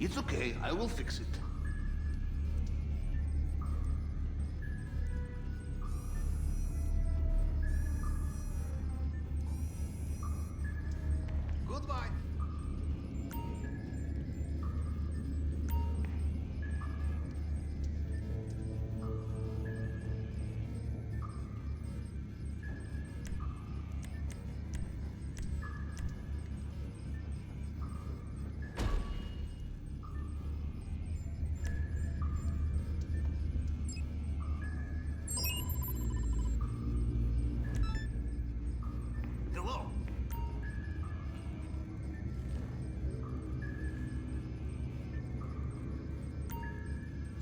It's okay, I will fix it. Goodbye. Hello.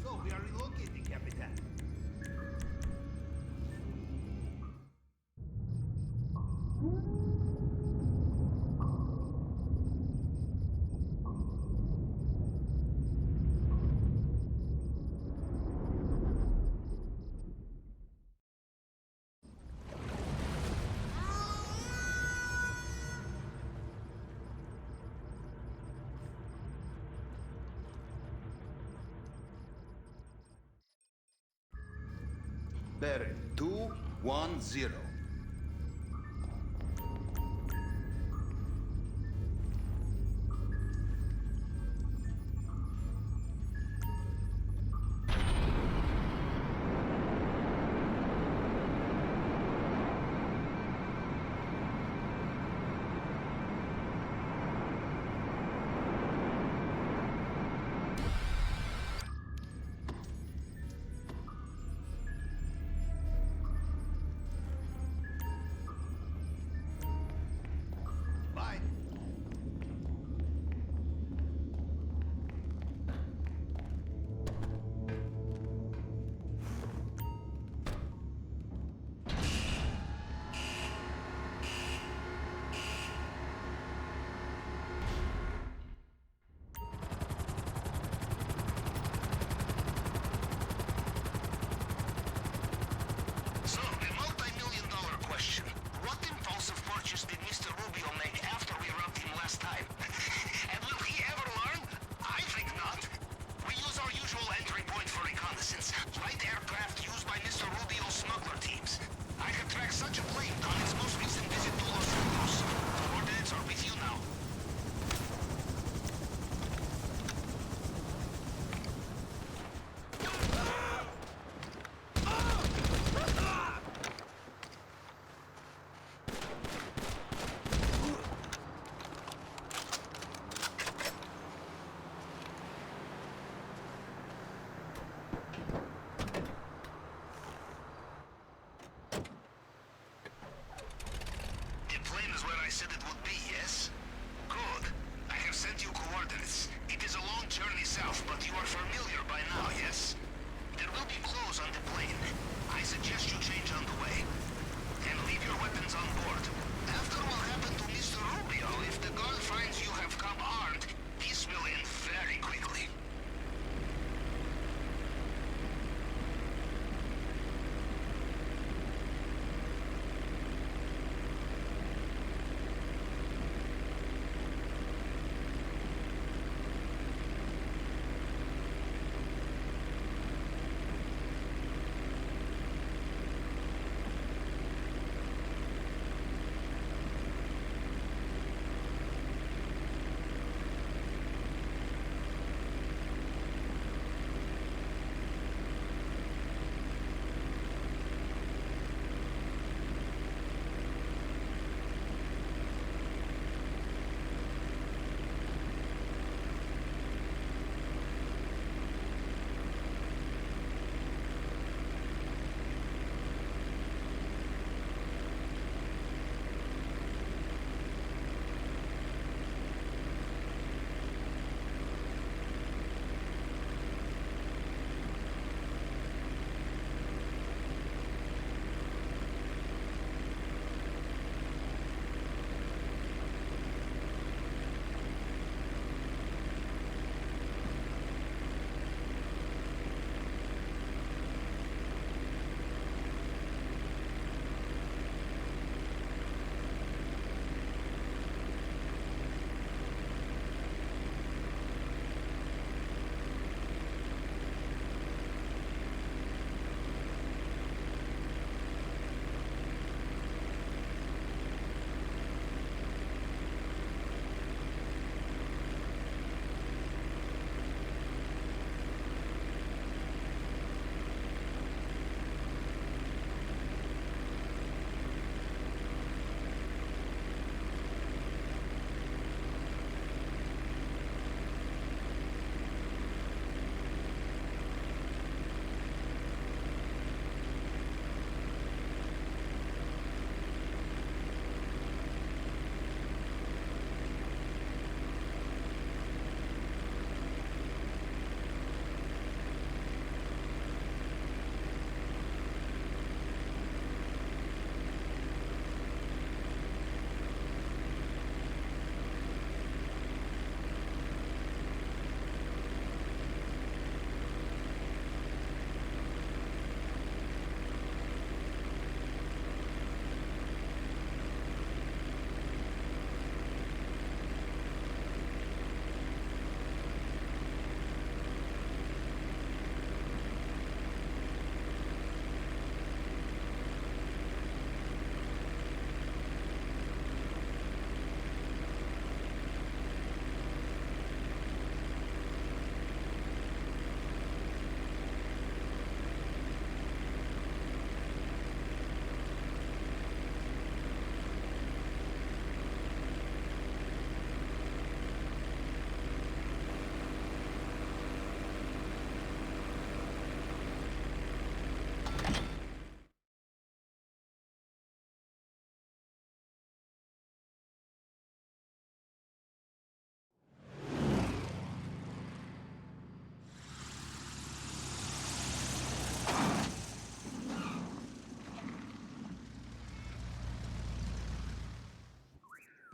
So we are relocating, Capitan. Bearing 210. Bye. So, the multi-million-dollar question. What impulsive purchase did Mr. Rubio make after we robbed him last time? And will he ever learn? I think not. We use our usual entry point for reconnaissance. Light aircraft used by Mr. Rubio's smuggler teams. I could track such a plane on its most recent visit to Los Santos. Coordinates are with you now.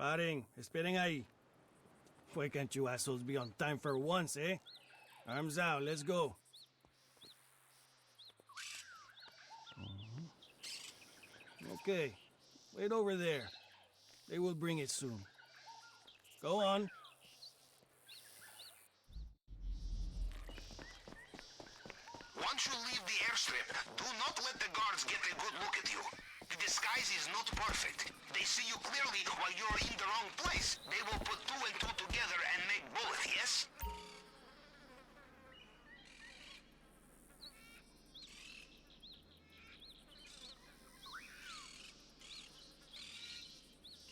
Paren, esperen ahí. Why can't you assholes be on time for once, eh? Arms out, let's go. Okay, wait over there. They will bring it soon. Go on. Once you leave the airstrip, do not let the guards get a good look at you. The disguise is not perfect. They see you clearly while you're in the wrong place. They will put two and two together and make bullets, yes?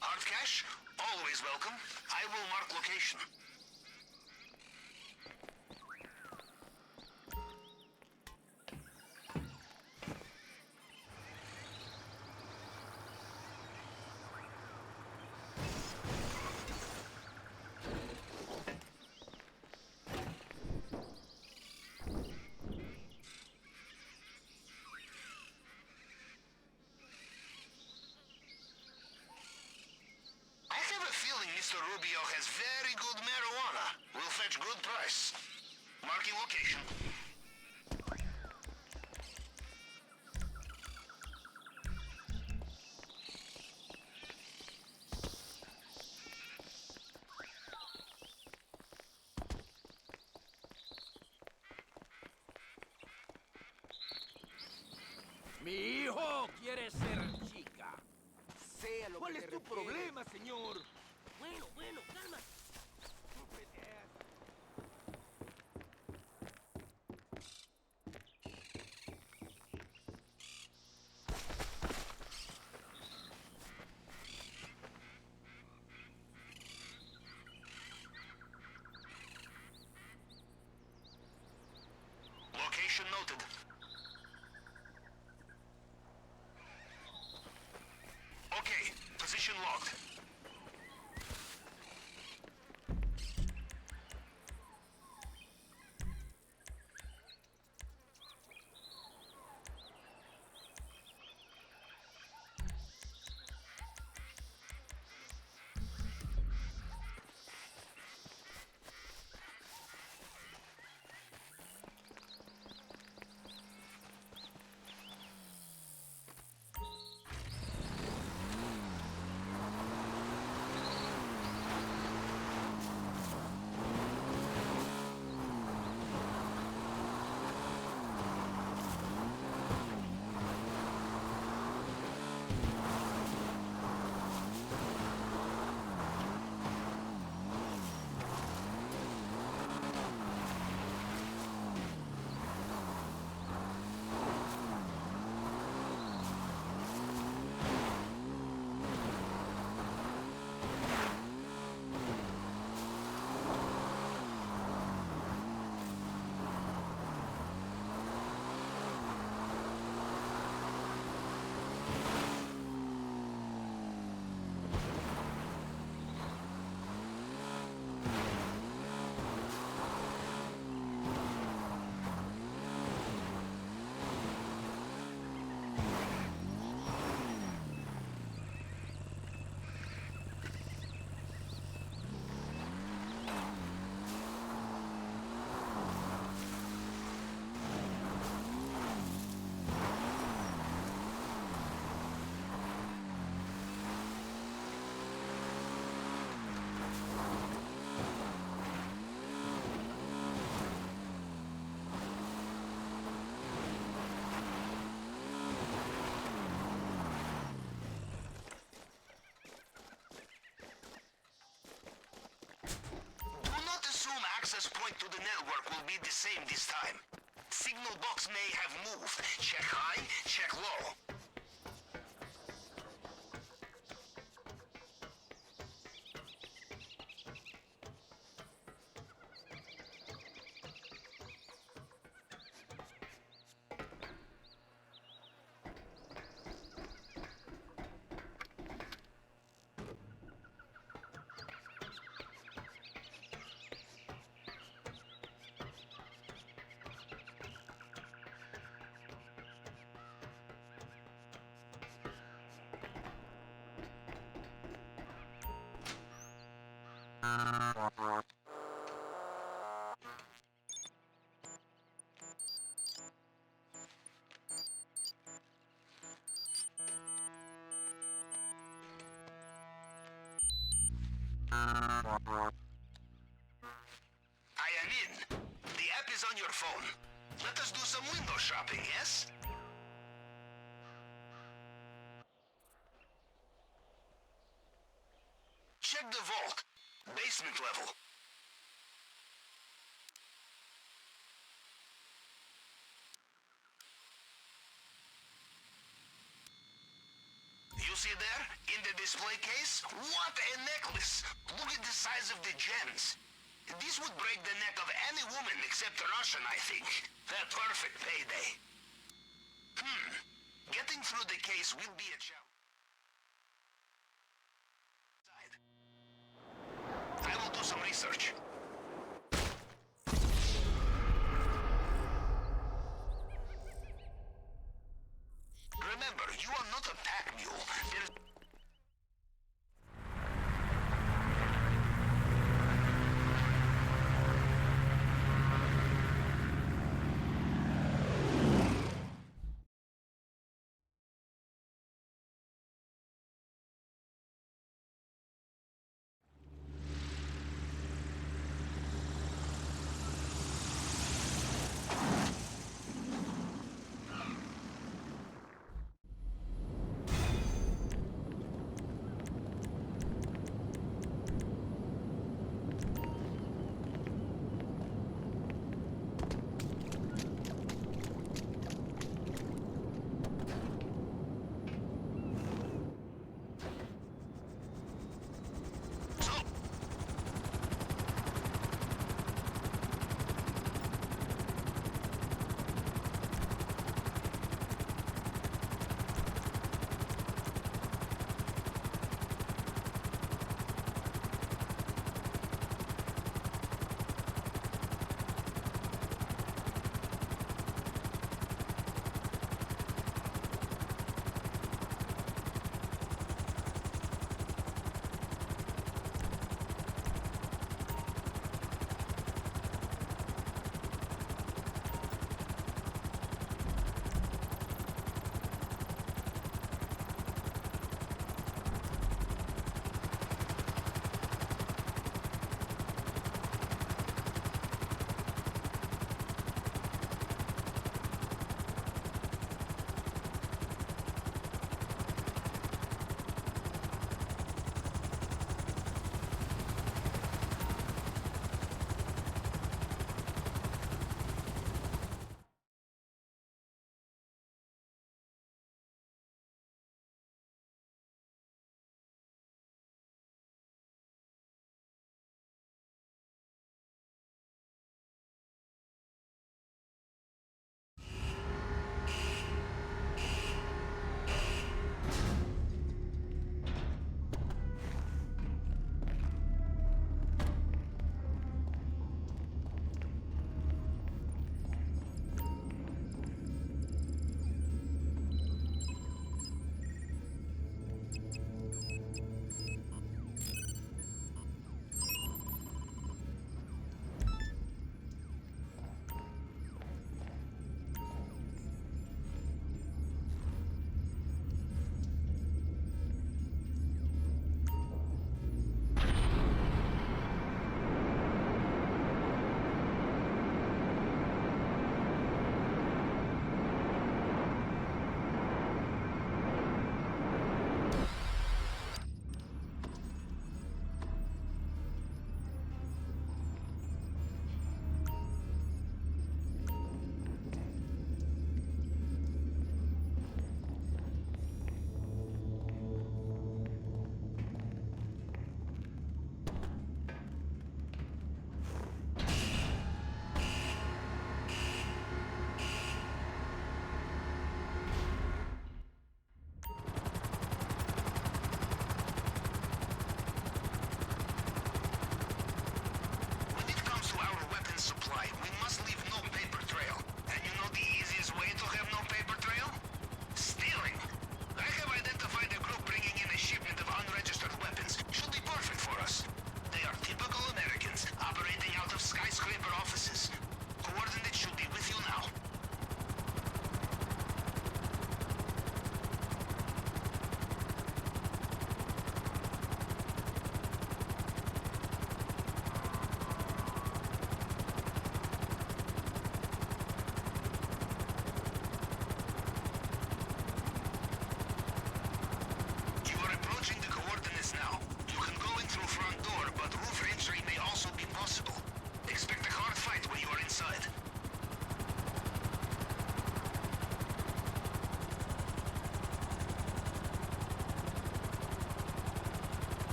Hard cash? Always welcome. I will mark location. I have a feeling Mr. Rubio has very good marijuana. Will fetch good price. Marking location. Mi hijo quiere ser chica. Sea lo ¿Cuál que es te tu refieres. problema, señor? Bueno, calma. Location noted. Okay, position locked. Do not assume access point to the network will be the same this time. Signal box may have moved. Check high, check low. I am in. The app is on your phone. Let us do some window shopping, yes? Check the vault. Basement level. You see there? In the display case? What a necklace! Look at the size of the gems. This would break the neck of any woman except a Russian, I think. A perfect payday. Getting through the case will be a challenge. I will do some research. Remember, you are not a pack mule. There's...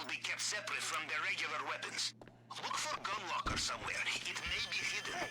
will be kept separate from their regular weapons. Look for gun locker somewhere. It may be hidden.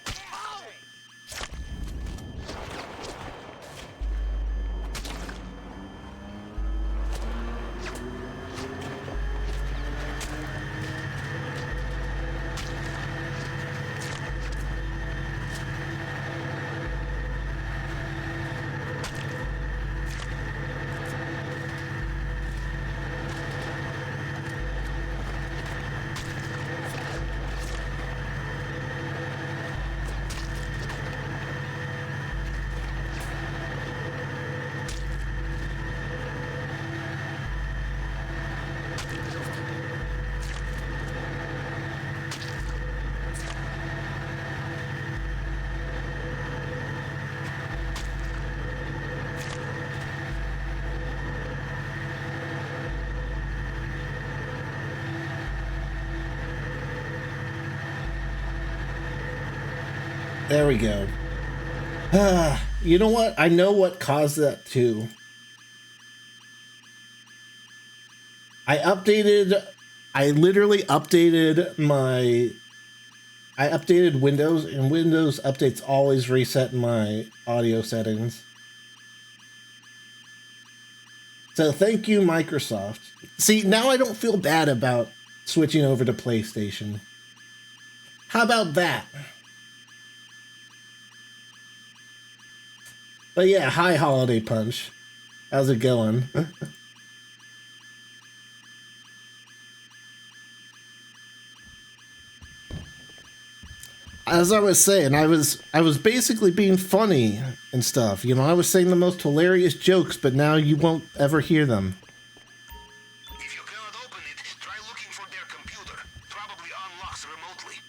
There we go. You know what? I know what caused that too. I literally updated I updated Windows, and Windows updates always reset my audio settings. So thank you, Microsoft. See, now I don't feel bad about switching over to PlayStation. How about that? But yeah, hi Holiday Punch. How's it going? As I was saying, I was basically being funny and stuff. You know, I was saying the most hilarious jokes, but now you won't ever hear them. If you cannot open it, try looking for their computer. Probably unlocks remotely.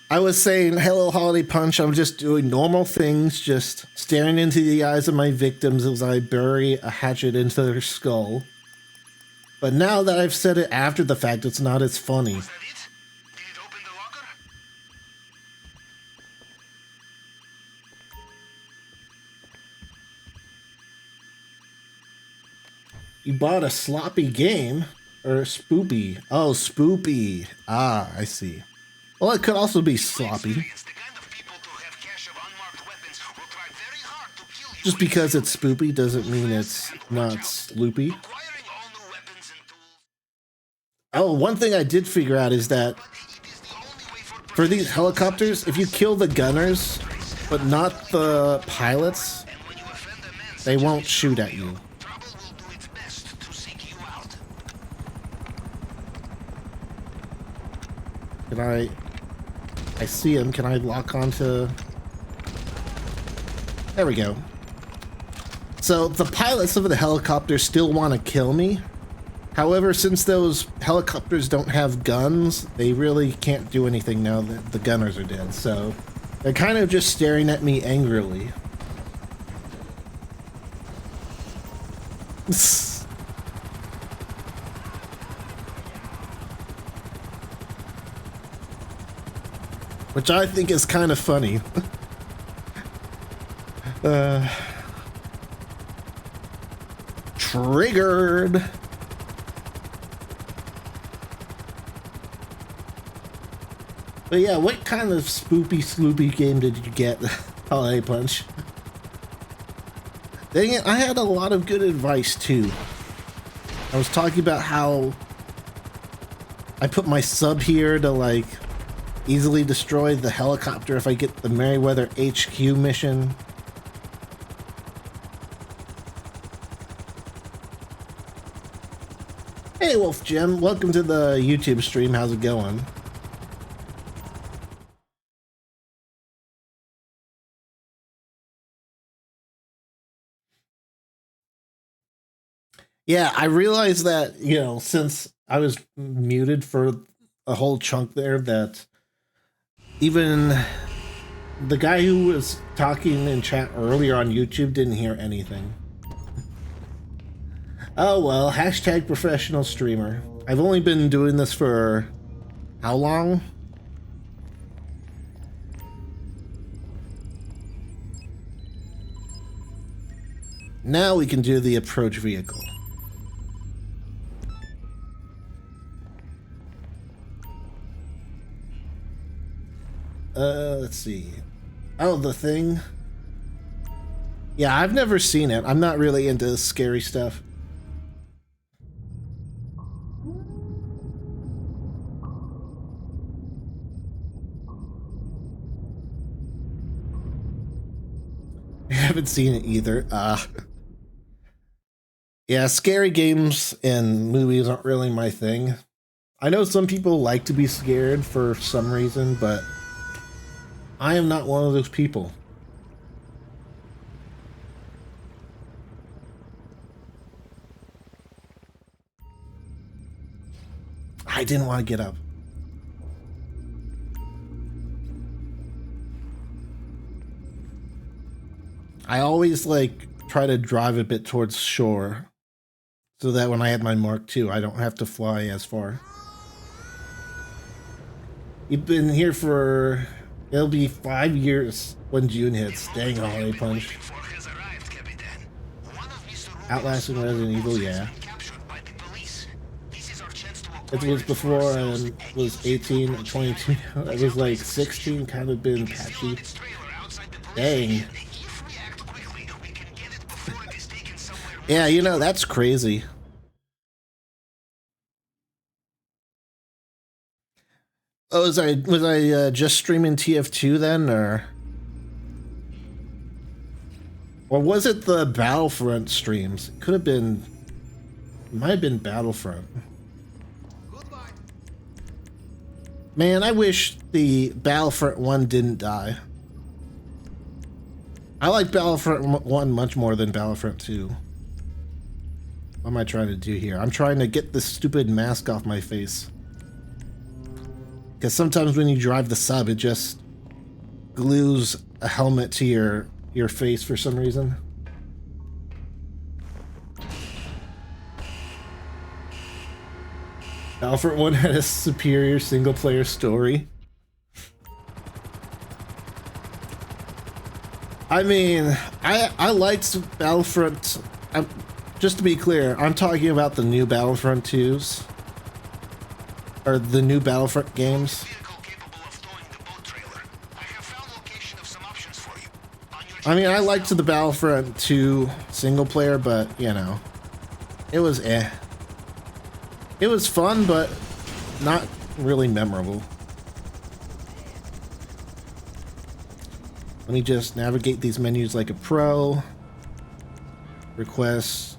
I was saying, hello, Holiday Punch. I'm just doing normal things, just staring into the eyes of my victims as I bury a hatchet into their skull. But now that I've said it after the fact, it's not as funny. Was that it? Did it open the locker? You bought a sloppy game? Or spoopy? Oh, spoopy. Ah, I see. Well, it could also be sloppy. The kind of people to have cache of unmarked weapons will try very hard to kill you. Just because it's spoopy doesn't mean it's not sloopy. Acquiring all new weapons and tools. Oh, one thing I did figure out is that It is the only way for these helicopters, if you kill the gunners, but not the pilots, and when you offend a man, they won't shoot at you. trouble will do its best to seek you out. Can I see him. Can I lock onto... There we go. So the pilots of the helicopter still want to kill me. However, since those helicopters don't have guns, they really can't do anything now that the gunners are dead. So they're kind of just staring at me angrily. Which I think is kind of funny. Triggered. But yeah, what kind of spoopy sloopy game did you get, Holiday Punch? Dang it, I had a lot of good advice too. I was talking about how I put my sub here to like easily destroy the helicopter if I get the Merryweather HQ mission. Hey Wolf Jim, welcome to the YouTube stream. How's it going? Yeah, I realized that, you know, since I was muted for a whole chunk there, that even the guy who was talking in chat earlier on YouTube didn't hear anything. Oh well, hashtag professional streamer. I've only been doing this for how long? Now we can do the approach vehicle. Let's see. Oh, The Thing. Yeah, I've never seen it. I'm not really into scary stuff. I haven't seen it either. Yeah, scary games and movies aren't really my thing. I know some people like to be scared for some reason, but I am not one of those people. I didn't want to get up. I always like try to drive a bit towards shore so that when I have my Mark II, I don't have to fly as far. You've been here for, it'll be 5 years when June hits. Dang, a holiday punch. Outlasting Resident Evil, yeah. It was before I was 18 or 22. I was like 16, kind of been patchy. Dang. Yeah, you know, that's crazy. Oh, was I just streaming TF2 then, or was it the Battlefront streams? It could have been, it might have been Battlefront. Man, I wish the Battlefront 1 didn't die. I like Battlefront 1 much more than Battlefront 2. What am I trying to do here? I'm trying to get this stupid mask off my face. Because sometimes when you drive the sub, it just glues a helmet to your face for some reason. Battlefront 1 had a superior single-player story. I mean, I liked Battlefront. Just to be clear, I'm talking about the new Battlefront 2s. Or the new Battlefront games. I mean, I liked the Battlefront 2 single player, but, you know, it was eh. It was fun, but not really memorable. Let me just navigate these menus like a pro. Requests.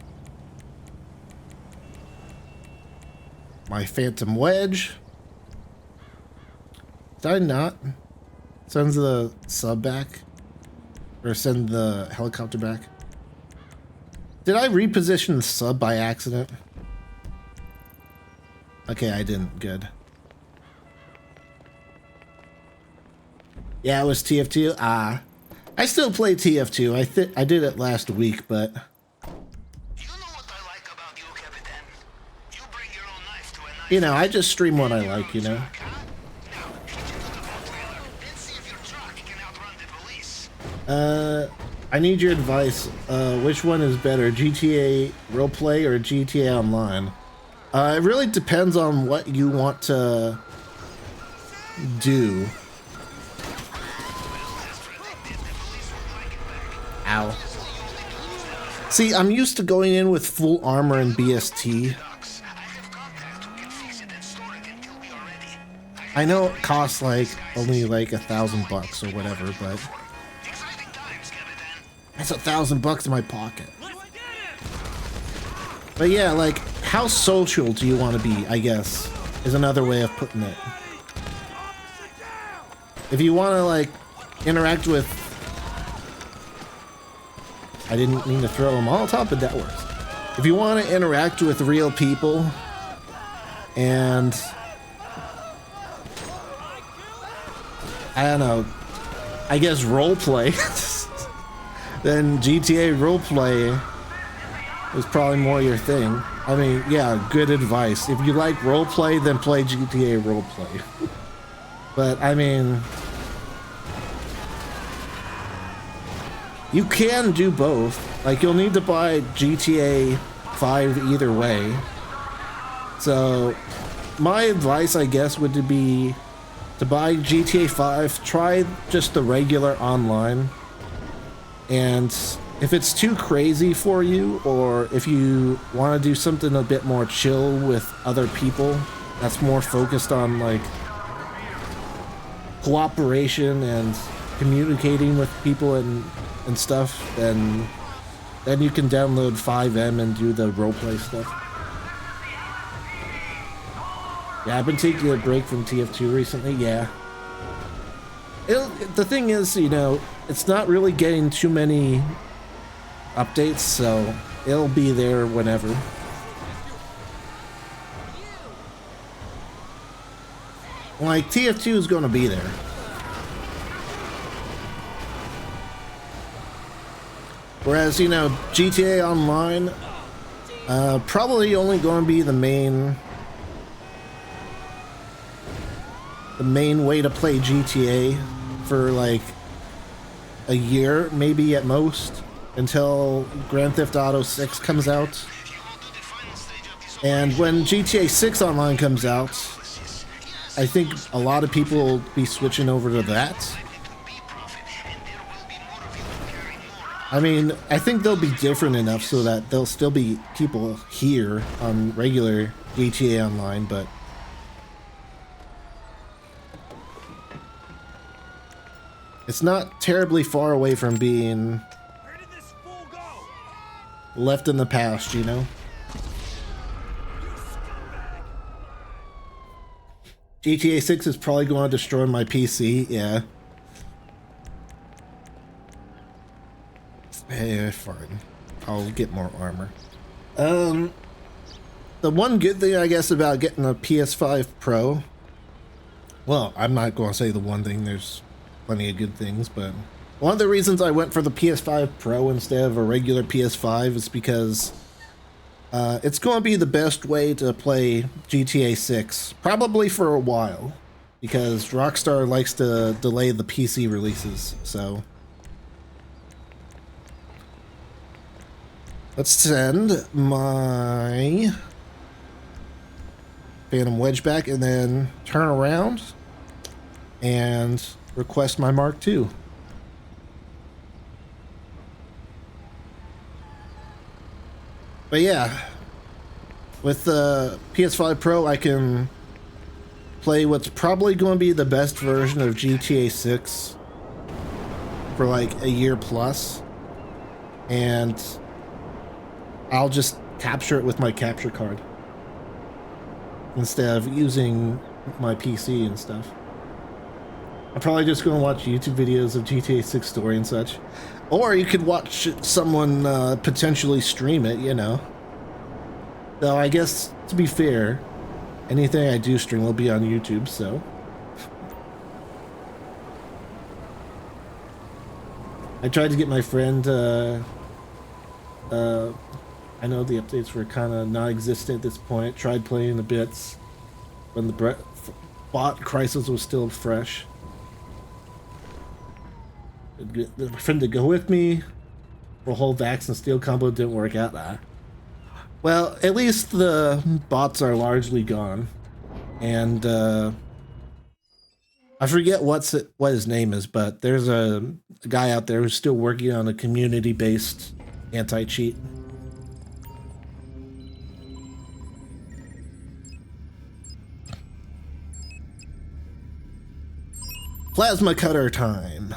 My Phantom Wedge. Did I not? Sends the sub back? Or send the helicopter back? Did I reposition the sub by accident? Okay, I didn't. Good. Yeah, it was TF2. Ah. I still play TF2. I did it last week, but... You know, I just stream what I like, you know? I need your advice. Which one is better, GTA Roleplay or GTA Online? It really depends on what you want to do. Ow. See, I'm used to going in with full armor and BST. I know it costs like only like $1,000 or whatever, but that's $1,000 in my pocket. But yeah, like, how social do you want to be, I guess, is another way of putting it. If you want to, like, interact with... I didn't mean to throw a Molotov, but that works. If you want to interact with real people and... I don't know, I guess roleplay, then GTA roleplay is probably more your thing. I mean, yeah, good advice. If you like roleplay, then play GTA roleplay. But, I mean, you can do both. Like, you'll need to buy GTA 5 either way. So, my advice, I guess, would be to buy GTA 5, try just the regular online. And if it's too crazy for you, or if you want to do something a bit more chill with other people, that's more focused on like cooperation and communicating with people and stuff, then you can download 5M and do the roleplay stuff. Yeah, I've been taking a break from TF2 recently, yeah. The thing is, you know, it's not really getting too many updates, so it'll be there whenever. Like, TF2 is going to be there. Whereas, you know, GTA Online, probably only going to be the main way to play GTA for like a year, maybe at most, until Grand Theft Auto 6 comes out. And when GTA 6 Online comes out, I think a lot of people will be switching over to that. I mean, I think they'll be different enough so that there'll still be people here on regular GTA Online, but it's not terribly far away from being left in the past, you know? GTA 6 is probably going to destroy my PC, yeah. Eh, fine. I'll get more armor. The one good thing, I guess, about getting a PS5 Pro... Well, I'm not going to say the one thing, there's plenty of good things, but... One of the reasons I went for the PS5 Pro instead of a regular PS5 is because... it's going to be the best way to play GTA 6, probably for a while, because Rockstar likes to delay the PC releases, so... Let's send my Phantom Wedge back and then turn around and request my Mark II. But yeah, with the PS5 Pro, I can play what's probably going to be the best version of GTA 6 for like a year plus, and I'll just capture it with my capture card instead of using my PC and stuff. I'm probably just going to watch YouTube videos of GTA 6 story and such. Or you could watch someone potentially stream it, you know. Though I guess, to be fair, anything I do stream will be on YouTube, so. I tried to get my friend, I know the updates were kind of non-existent at this point. Tried playing the bits when the bot crisis was still fresh. Get the friend to go with me for a whole Vax and Steel combo didn't work out. Well, at least the bots are largely gone, and I forget what his name is, but there's a guy out there who's still working on a community-based anti-cheat. Plasma cutter time.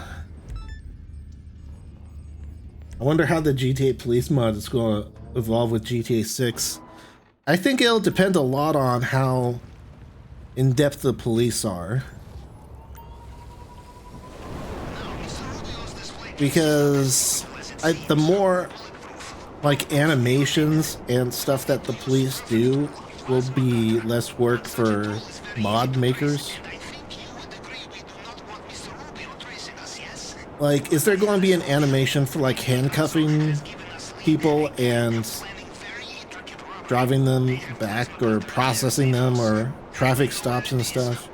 I wonder how the GTA Police mod is going to evolve with GTA 6. I think it'll depend a lot on how in-depth the police are. Because the more like animations and stuff that the police do will be less work for mod makers. Like, is there going to be an animation for like handcuffing people and driving them back or processing them or traffic stops and stuff?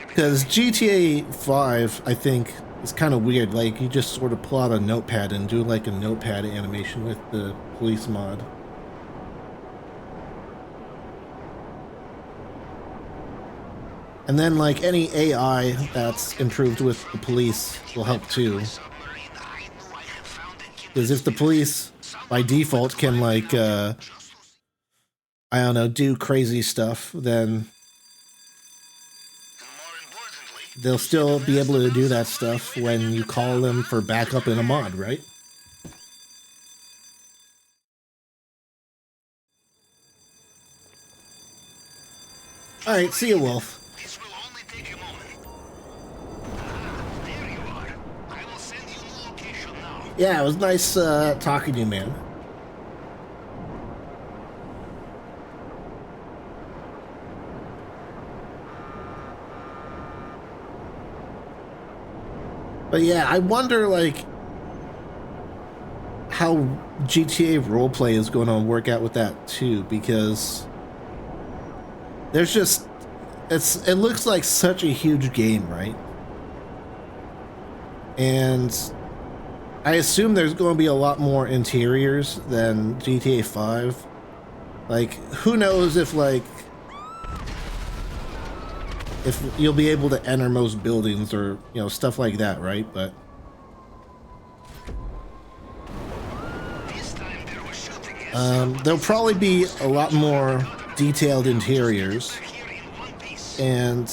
Because GTA 5, I think, is kind of weird. Like, you just sort of pull out a notepad and do like a notepad animation with the police mod. And then, like, any AI that's improved with the police will help too. Because if the police, by default, can, like, I don't know, do crazy stuff, then they'll still be able to do that stuff when you call them for backup in a mod, right? Alright, see you, Wolf. This will only take a moment. Ah, there you are. I will send you new location now. Yeah, it was nice talking to you, man. But yeah, I wonder, like, how GTA roleplay is going to work out with that too, because there's just, it looks like such a huge game, right? And I assume there's going to be a lot more interiors than GTA 5. Like, who knows if, like, if you'll be able to enter most buildings or, you know, stuff like that, right? But there'll probably be a lot more detailed interiors, and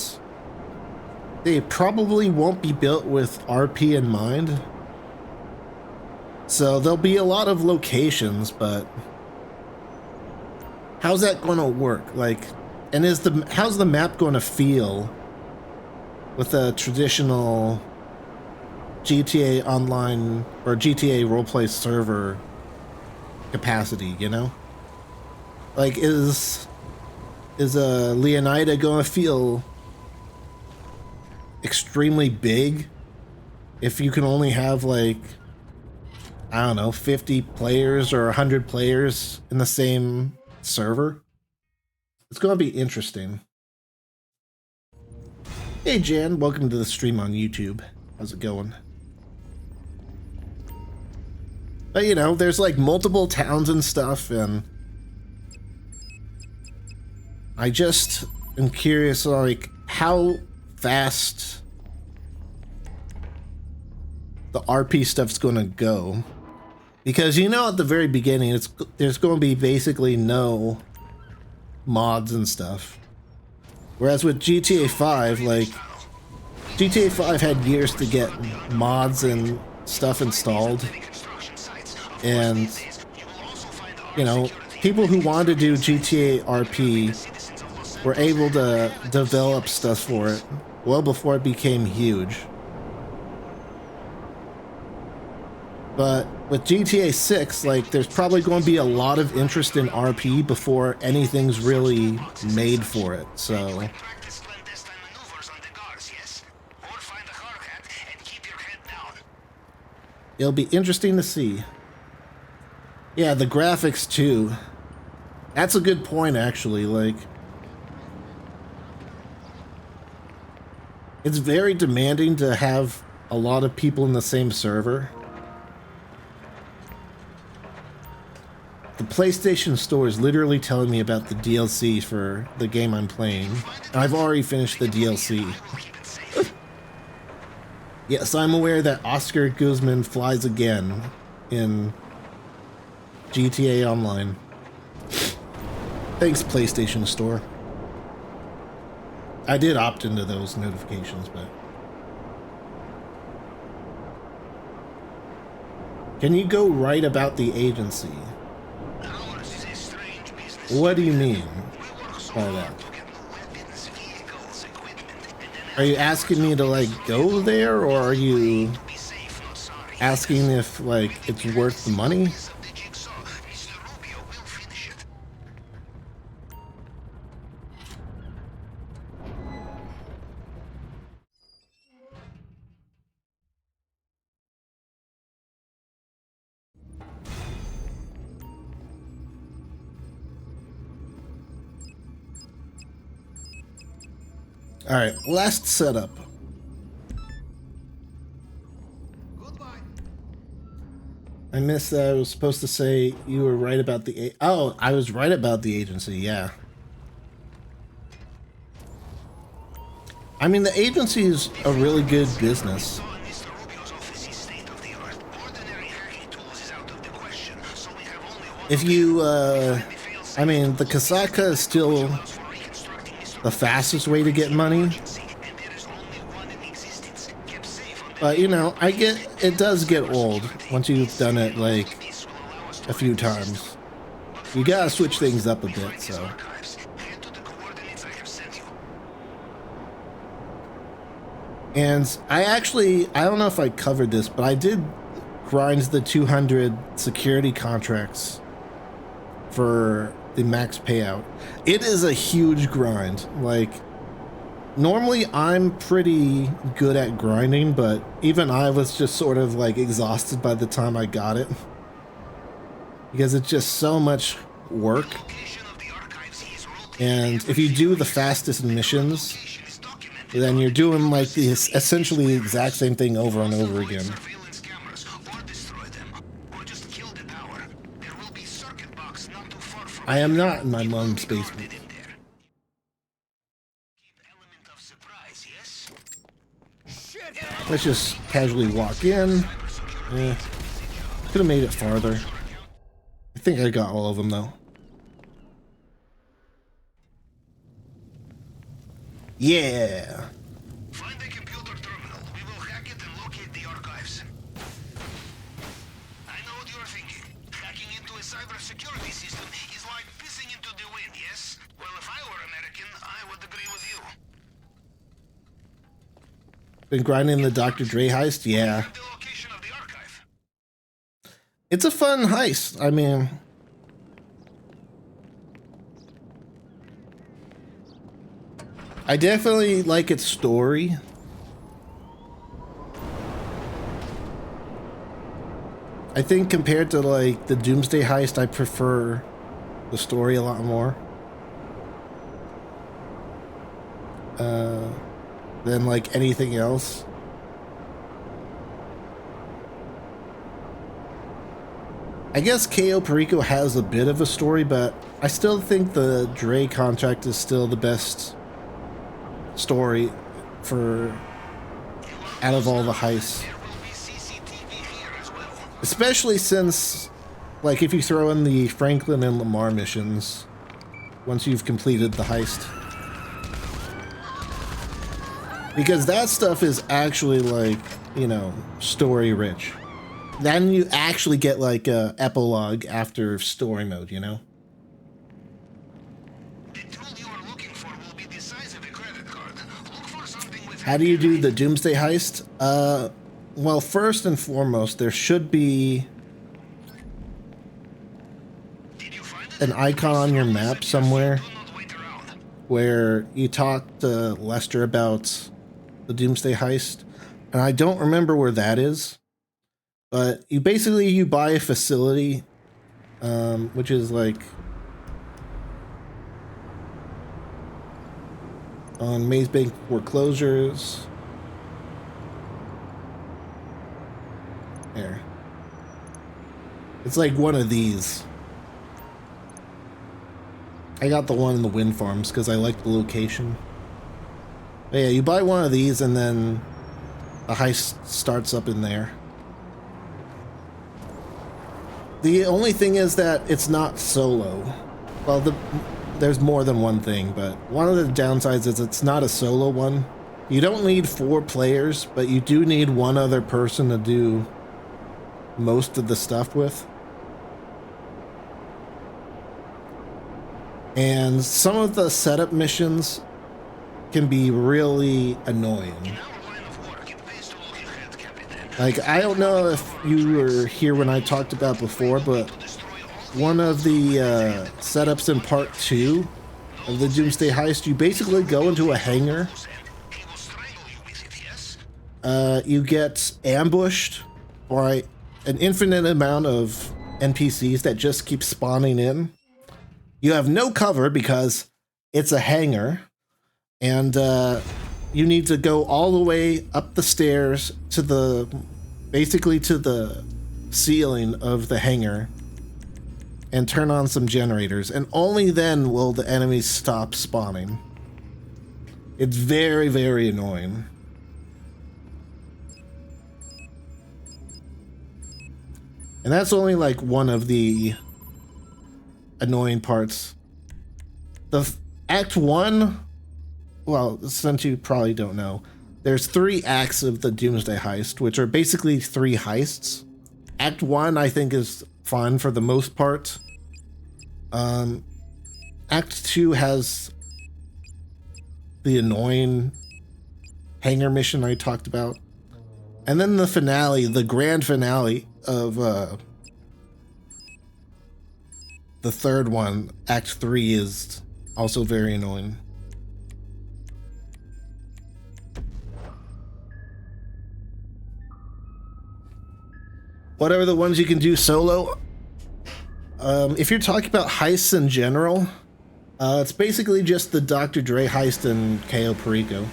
they probably won't be built with RP in mind. So there'll be a lot of locations, but how's that going to work? Like, and how's the map going to feel with a traditional GTA Online or GTA roleplay server capacity, you know? Like, is Leonida going to feel extremely big if you can only have, like, I don't know, 50 players or 100 players in the same server? It's going to be interesting. Hey Jan, welcome to the stream on YouTube. How's it going? But you know, there's like multiple towns and stuff, and I just am curious, like, how fast the RP stuff's going to go. Because, you know, at the very beginning, there's going to be basically no mods and stuff. Whereas with GTA 5, like, GTA 5 had years to get mods and stuff installed. And, you know, people who wanted to do GTA RP were able to develop stuff for it well before it became huge. But with GTA 6, like, there's probably going to be a lot of interest in RP before anything's really made for it, so it'll be interesting to see. Yeah, the graphics too. That's a good point, actually. Like, it's very demanding to have a lot of people in the same server. The PlayStation Store is literally telling me about the DLC for the game I'm playing. I've already finished the DLC. Yes, I'm aware that Oscar Guzman flies again in GTA Online. Thanks, PlayStation Store. I did opt into those notifications, but... Can you go right about the agency? What do you mean by that? Are you asking me to, like, go there, or are you asking if, like, it's worth the money? Alright, last setup. Goodbye. I missed that. I was supposed to say you were right about the... Oh, I was right about the agency, yeah. I mean, the agency is a really good business. Mr. Rubio's office is state of the art. Ordinary hacking tools is out of the question, so we have only one. If you, I mean, the Kasaka is still the fastest way to get money. But, you know, it does get old once you've done it, like, a few times. You gotta switch things up a bit, so. And I don't know if I covered this, but I did grind the 200 security contracts for the max payout. It is a huge grind. Like, normally I'm pretty good at grinding, but even I was just sort of like exhausted by the time I got it. Because it's just so much work. And if you do the fastest missions, then you're doing like this essentially the exact same thing over and over again. I am not in my mom's basement. Let's just casually walk in. Could have made it farther. I think I got all of them though. Yeah. Find the computer terminal. We will hack it and locate the archives. I know what you are thinking. Hacking into a cybersecurity system is like pissing into the wind, yes? Well, if I were American, I would agree with you. Been grinding the Dr. Dre heist? Yeah. The location of the archive. It's a fun heist. I mean, I definitely like its story. I think compared to like the Doomsday heist, I prefer the story a lot more. Than like anything else. I guess Cayo Perico has a bit of a story, but I still think the Dre contract is still the best story for out of all the heists. Especially since, like, if you throw in the Franklin and Lamar missions once you've completed the heist. Because that stuff is actually, like, you know, story rich. Then you actually get like a epilogue after story mode, you know? How do you do the Doomsday heist? Well, first and foremost, there should be an icon on your map somewhere where you talk to Lester about the Doomsday heist. And I don't remember where that is. But you buy a facility, which is like on Maze Bank foreclosures. There. It's like one of these. I got the one in the wind farms because I like the location. But yeah, you buy one of these and then the heist starts up in there. The only thing is that it's not solo. Well, there's more than one thing, but one of the downsides is it's not a solo one. You don't need 4 players, but you do need one other person to do most of the stuff with. And some of the setup missions can be really annoying. Like, I don't know if you were here when I talked about before, but one of the setups in part 2 of the Doomsday heist, you basically go into a hangar. You get ambushed by an infinite amount of NPCs that just keep spawning in. You have no cover because it's a hangar, and you need to go all the way up the stairs to basically to the ceiling of the hangar and turn on some generators, and only then will the enemies stop spawning. It's very, very annoying. And that's only like one of the annoying parts. The Act 1, well, since you probably don't know, there's 3 acts of the Doomsday Heist, which are basically 3 heists. Act 1, I think, is fun for the most part. Act 2 has the annoying hangar mission I talked about. And then the finale, the grand finale of the third one, Act 3, is also very annoying. What are the ones you can do solo? If you're talking about heists in general, it's basically just the Dr. Dre heist and Cayo Perico.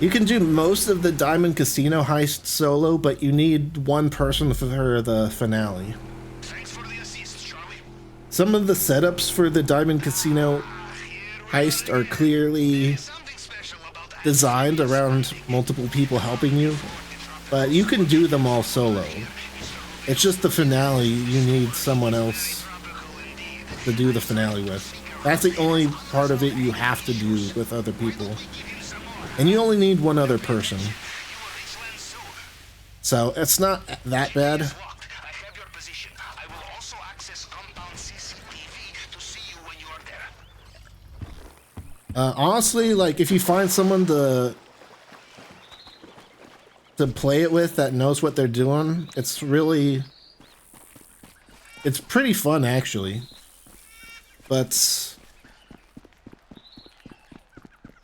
You can do most of the Diamond Casino heist solo, but you need one person for the finale. Thanks for the assist, Charlie. Some of the setups for the Diamond Casino heist are clearly Something special about that. designed around multiple people helping you, but you can do them all solo. It's just the finale you need someone else to do the finale with. That's the only part of it you have to do with other people. And you only need one other person. So it's not that bad. I have your position. I will also access compound CCTV to see you when you are there. Honestly, like, if you find someone to play it with that knows what they're doing, it's pretty fun, actually. But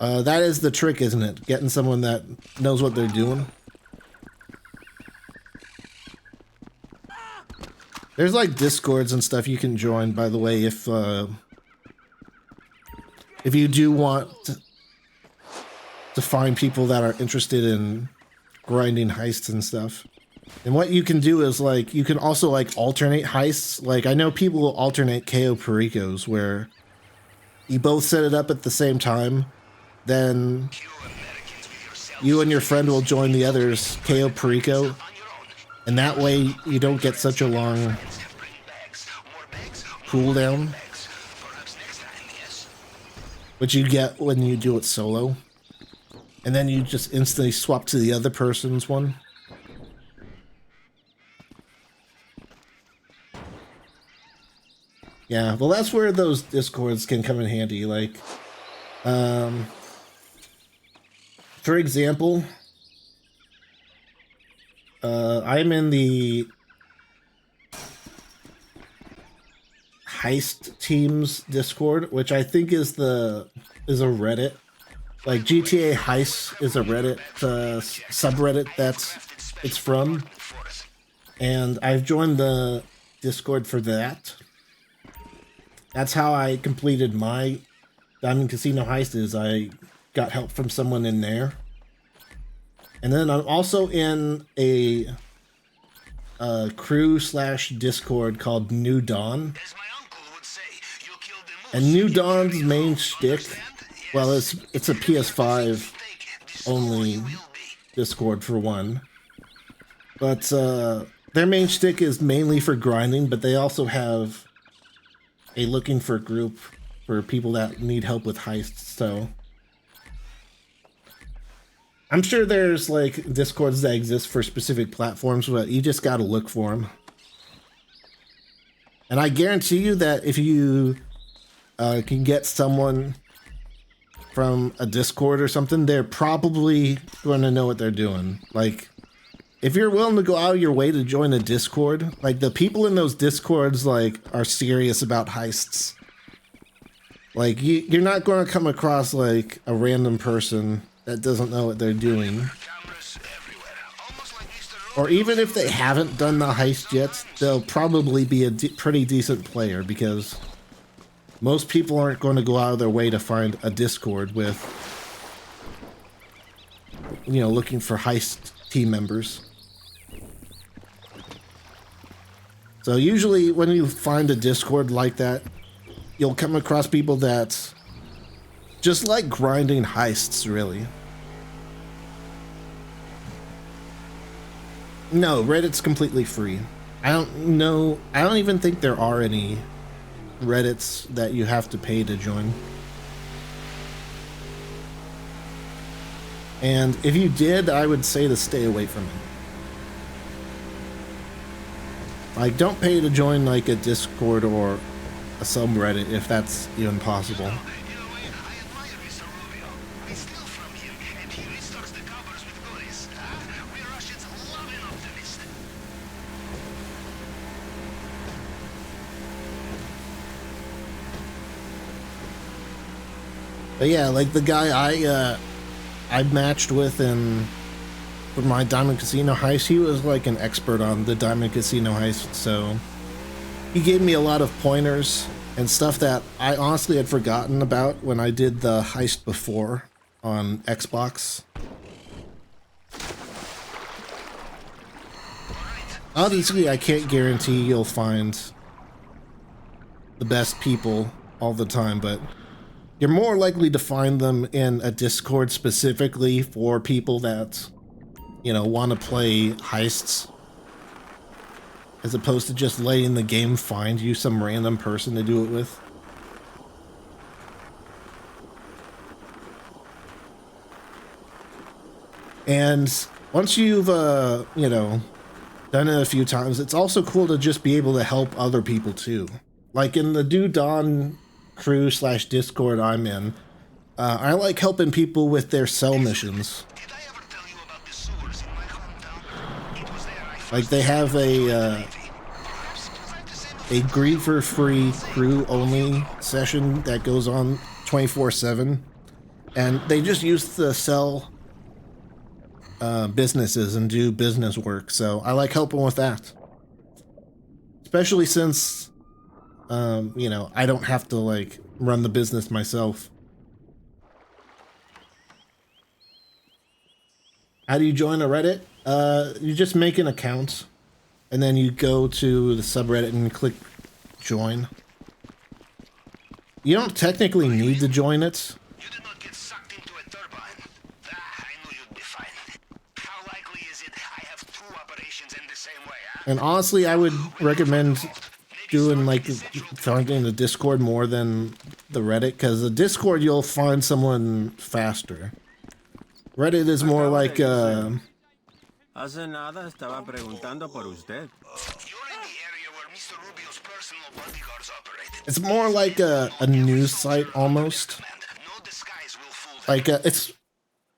that is the trick, isn't it? Getting someone that knows what they're doing. There's like Discords and stuff you can join, by the way, if you do want to find people that are interested in grinding heists and stuff. And what you can do is, like, you can also, like, alternate heists. Like, I know people will alternate Cayo Pericos, where you both set it up at the same time, then you and your friend will join the other's Cayo Perico, and that way you don't get such a long cooldown, which you get when you do it solo. And then you just instantly swap to the other person's one. Yeah, well, that's where those Discords can come in handy. Like, for example, I'm in the Heist Teams Discord, which I think is a Reddit. Like, GTA Heist is a Reddit subreddit it's from, and I've joined the Discord for that. That's how I completed my Diamond Casino heist, is I got help from someone in there. And then I'm also in a crew/Discord called New Dawn. And New Dawn's main shtick, well, it's a PS5 only Discord for one. But their main shtick is mainly for grinding, but they also have a looking for group for people that need help with heists. So I'm sure there's like Discords that exist for specific platforms, but you just gotta look for them. And I guarantee you that if you can get someone from a Discord or something, they're probably going to know what they're doing. Like, if you're willing to go out of your way to join a Discord, like, the people in those Discords, like, are serious about heists. Like, you're not going to come across, like, a random person that doesn't know what they're doing. Or even if they haven't done the heist yet, they'll probably be a pretty decent player, because most people aren't going to go out of their way to find a Discord with, you know, looking for heist team members. So usually when you find a Discord like that, you'll come across people that Just like grinding heists, really. No, Reddit's completely free. I don't even think there are any Reddits that you have to pay to join. And if you did, I would say to stay away from it. Like, don't pay to join like a Discord or a subreddit if that's even possible. You know, I admire Mr. Rubio. I steal from him, and he restocks the cupboards with goodies. We Russians love an optimist. But yeah, like the guy I matched with for my Diamond Casino heist, he was like an expert on the Diamond Casino heist, so he gave me a lot of pointers and stuff that I honestly had forgotten about when I did the heist before on Xbox. Obviously, I can't guarantee you'll find the best people all the time, but you're more likely to find them in a Discord specifically for people that, you know, want to play heists, as opposed to just letting the game find you some random person to do it with. And once you've, you know, done it a few times, it's also cool to just be able to help other people too. Like in the Do Dawn crew / Discord I'm in, I like helping people with their cell missions. Did I ever tell you about the sewers in my hometown? It was there I first Like they have a griever-free crew-only session that goes on 24/7, and they just use the cell businesses and do business work. So I like helping with that, especially since you know, I don't have to like run the business myself. How do you join a Reddit? You just make an account and then you go to the subreddit and click join. You don't technically need to join it. You did not get sucked into a turbine. I knew you'd be fine. How likely is it I have 2 operations in the same way, huh? And honestly, I would recommend doing like finding the Discord more than the Reddit, because the Discord you'll find someone faster. Reddit is more like Hace nada estaba preguntando por usted. You're in the area where Mr. Rubio's personal bodyguards operate. it's more like a news site almost. No disguise will fool them. Like it's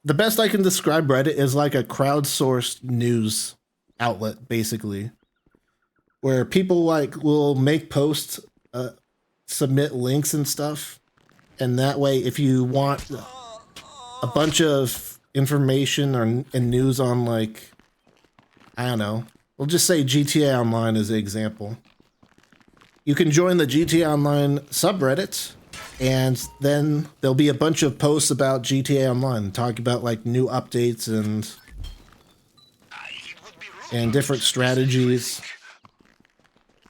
the best I can describe Reddit is like a crowdsourced news outlet, basically, where people like will make posts, submit links and stuff, and that way if you want a bunch of information and news on, like, I don't know, we'll just say GTA Online as an example, you can join the GTA Online subreddit, and then there'll be a bunch of posts about GTA Online talking about like new updates and different strategies.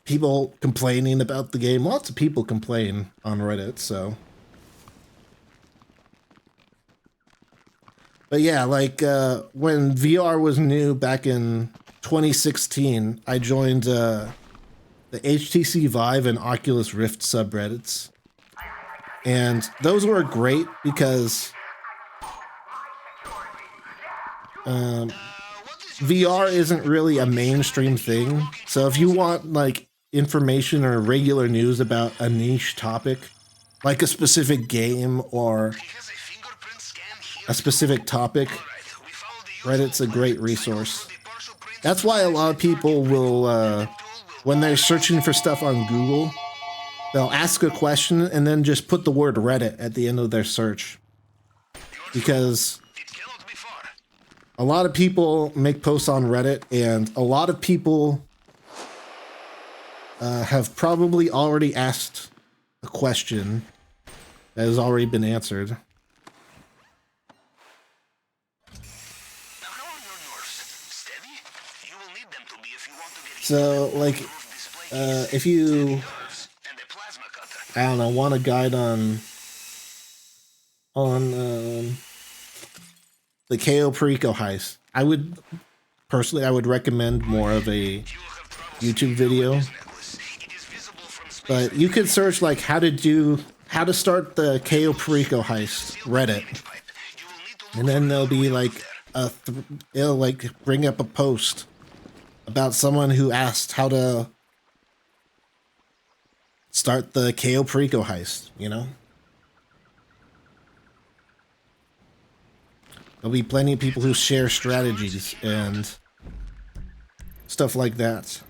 People complaining about the game. Lots of people complain on Reddit, so. But yeah, like when VR was new back in 2016, I joined the HTC Vive and Oculus Rift subreddits. And those were great because VR isn't really a mainstream thing. So if you want like information or regular news about a niche topic, like a specific game or a specific topic, Reddit's a great resource. That's why a lot of people will, when they're searching for stuff on Google, they'll ask a question and then just put the word Reddit at the end of their search. Because a lot of people make posts on Reddit, and a lot of people have probably already asked a question that has already been answered. So, like, if you, I don't know, want a guide on on the Cayo Perico heist. I would personally, I would recommend more of a YouTube video. But you could search like how to start the Cayo Perico heist Reddit, and then there'll be like it'll like bring up a post about someone who asked how to start the Cayo Perico heist. You know, there'll be plenty of people who share strategies and stuff like that.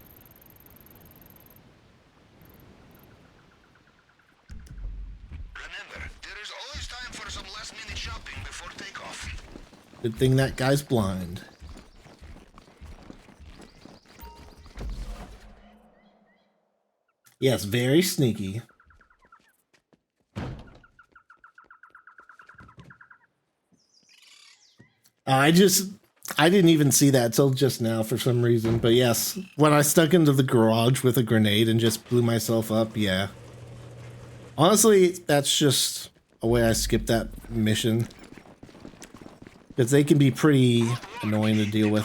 Good thing that guy's blind. Yes, very sneaky. I didn't even see that till just now for some reason. But yes, when I stuck into the garage with a grenade and just blew myself up, yeah. Honestly, that's just a way I skipped that mission. Because they can be pretty annoying to deal with.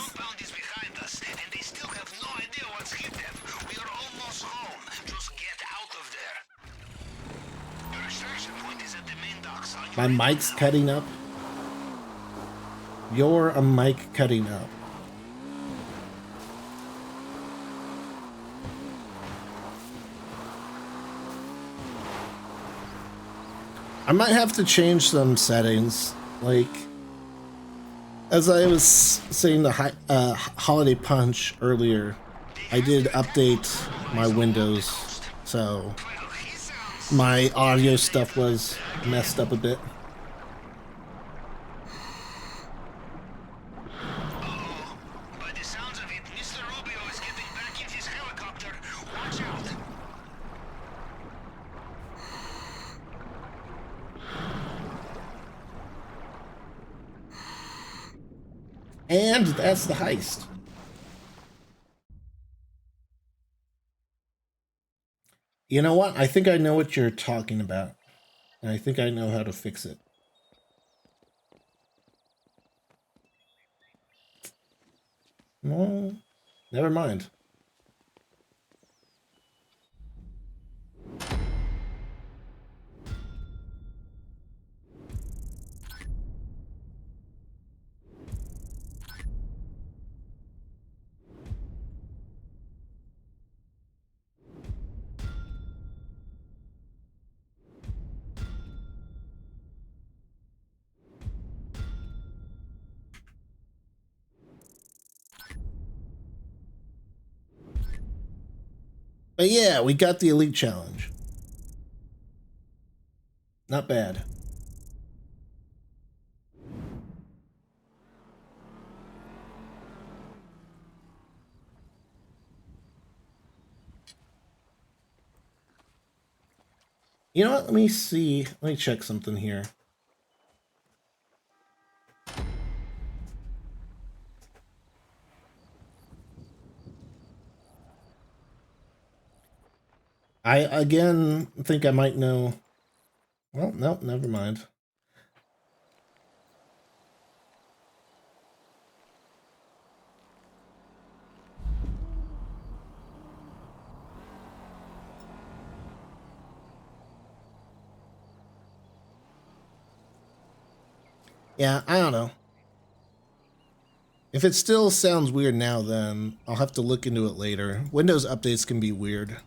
My mic's cutting up. You're a mic cutting up. I might have to change some settings, like as I was saying the Holiday Punch earlier, I did update my Windows, so my audio stuff was messed up a bit. By the sounds of it, Mr. Rubio is getting back in his helicopter. Watch out! And that's the heist. You know what? I think I know what you're talking about. And I think I know how to fix it. No, never mind. But yeah, we got the Elite Challenge. Not bad. You know what? Let me see. Let me check something here. I again think I might know. Well, no, never mind. Yeah, I don't know. If it still sounds weird now, then I'll have to look into it later. Windows updates can be weird.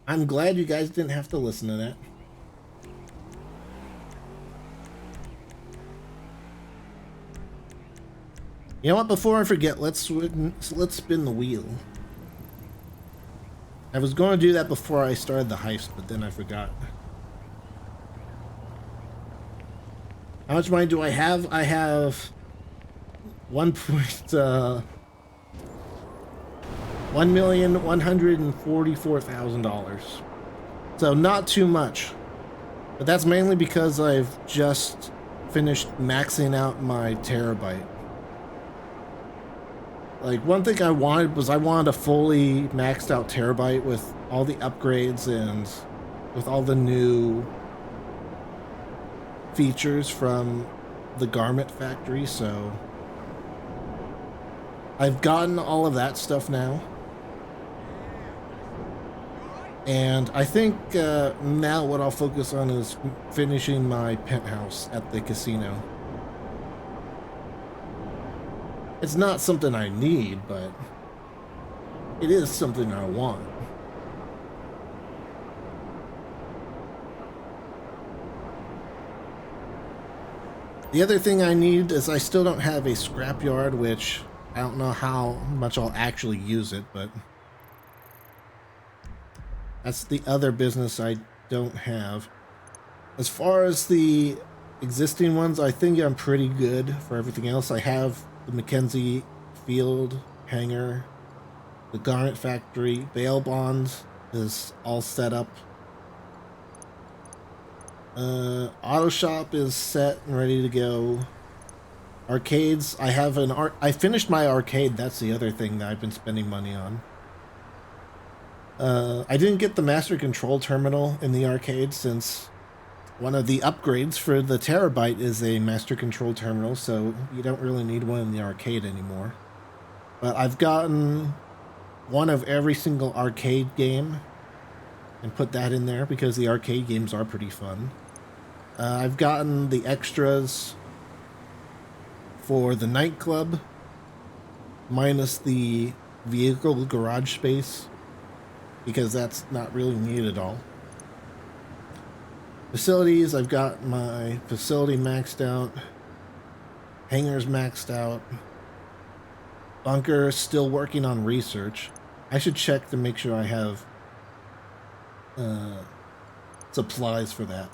I'm glad you guys didn't have to listen to that. You know what? Before I forget, let's spin the wheel. I was going to do that before I started the heist, but then I forgot. How much money do I have? I have $1,144,000. So not too much. But that's mainly because I've just finished maxing out my terabyte. Like, one thing I wanted was I wanted a fully maxed out terabyte with all the upgrades and with all the new features from the garment factory, so I've gotten all of that stuff now. And I think now what I'll focus on is finishing my penthouse at the casino. It's not something I need, but it is something I want. The other thing I need is I still don't have a scrapyard, which I don't know how much I'll actually use it, but that's the other business I don't have. As far as the existing ones, I think I'm pretty good for everything else. I have the Mackenzie Field hangar, the garment factory, bail bonds is all set up. Auto shop is set and ready to go. Arcades, I have I finished my arcade. That's the other thing that I've been spending money on. I didn't get the master control terminal in the arcade since one of the upgrades for the terabyte is a master control terminal, so you don't really need one in the arcade anymore. But I've gotten one of every single arcade game and put that in there because the arcade games are pretty fun. I've gotten the extras for the nightclub, minus the vehicle garage space, because that's not really needed at all. Facilities, I've got my facility maxed out, hangars maxed out, bunker still working on research. I should check to make sure I have supplies for that.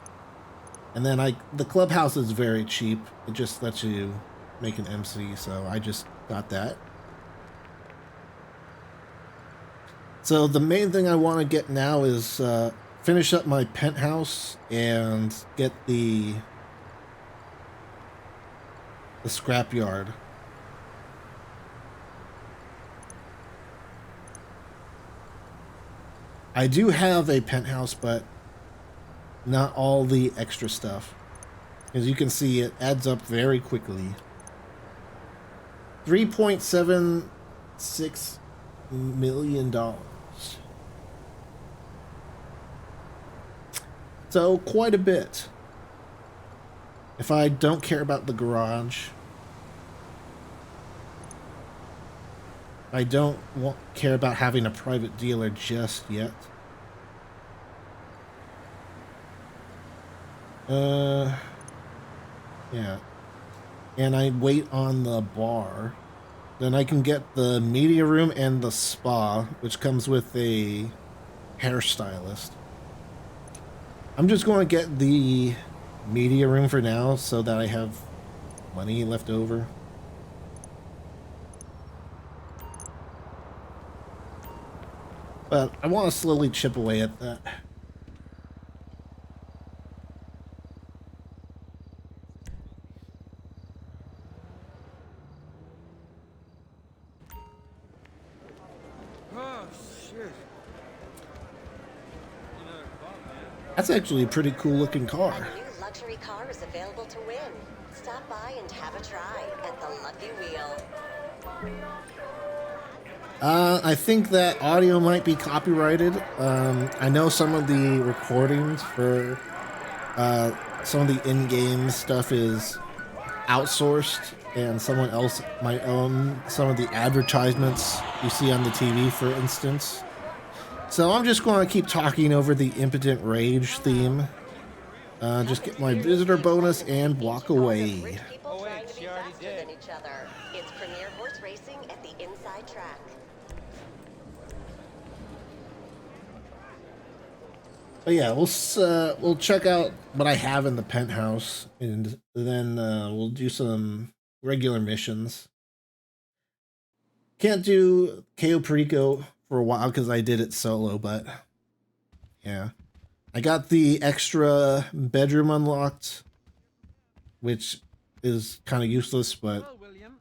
And then the clubhouse is very cheap. It just lets you make an MC, so I just got that. So the main thing I want to get now is finish up my penthouse and get the scrapyard. I do have a penthouse, but not all the extra stuff. As you can see, it adds up very quickly. $3.76 million. So quite a bit. If I don't care about the garage, I don't care about having a private dealer just yet. Yeah. And I wait on the bar. Then I can get the media room and the spa, which comes with a hairstylist. I'm just going to get the media room for now so that I have money left over. But I want to slowly chip away at that. Oh, shit. That's actually a pretty cool looking car. A new luxury car is available to win. Stop by and have a try at the Lucky Wheel. I think that audio might be copyrighted. I know some of the recordings for some of the in-game stuff is outsourced, and someone else might own some of the advertisements you see on the TV, for instance. So I'm just going to keep talking over the Impotent Rage theme. Just get my visitor bonus and walk away. Rich people trying to be faster than each other. It's premier horse racing at the inside track. But yeah, we'll check out what I have in the penthouse, and then we'll do some regular missions. Can't do Cayo Perico for a while because I did it solo, but yeah. I got the extra bedroom unlocked, which is kind of useless, but Well, William,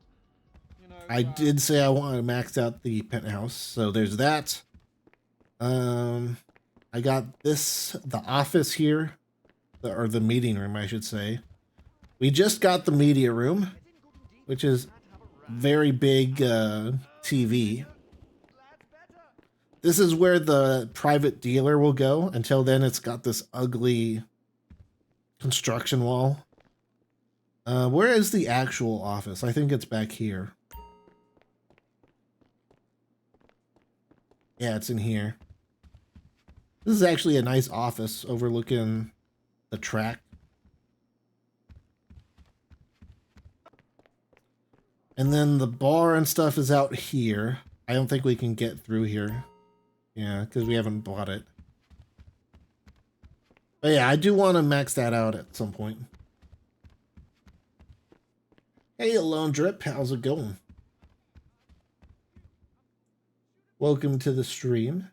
you know, I did say I wanted to max out the penthouse, so there's that. I got the office here, or the meeting room, I should say. We just got the media room, which is very big TV. This is where the private dealer will go. Until then, it's got this ugly construction wall. Where is the actual office? I think it's back here. Yeah, it's in here. This is actually a nice office overlooking the track. And then the bar and stuff is out here. I don't think we can get through here. Yeah, because we haven't bought it. But yeah, I do want to max that out at some point. Hey, Alone Drip, how's it going? Welcome to the stream.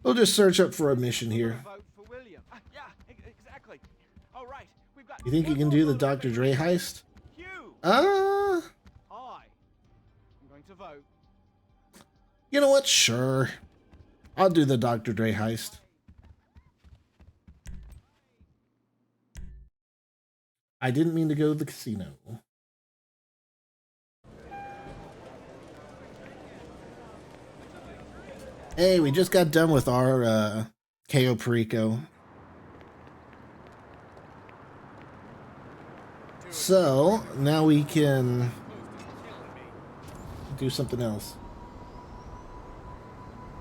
We'll just search up for a mission here. vote for William. Yeah, exactly. All right, we've got. You think you can do the Dr. Dre heist? Hugh. Uh, I'm going to vote. you know what? Sure. I'll do the Dr. Dre heist. I didn't mean to go to the casino. Hey, we just got done with our Cayo Perico. So now we can do something else.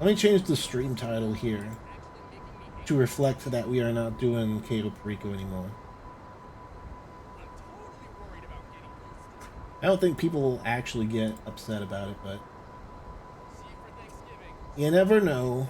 Let me change the stream title here to reflect that we are not doing Cayo Perico anymore. I don't think people will actually get upset about it, but you never know.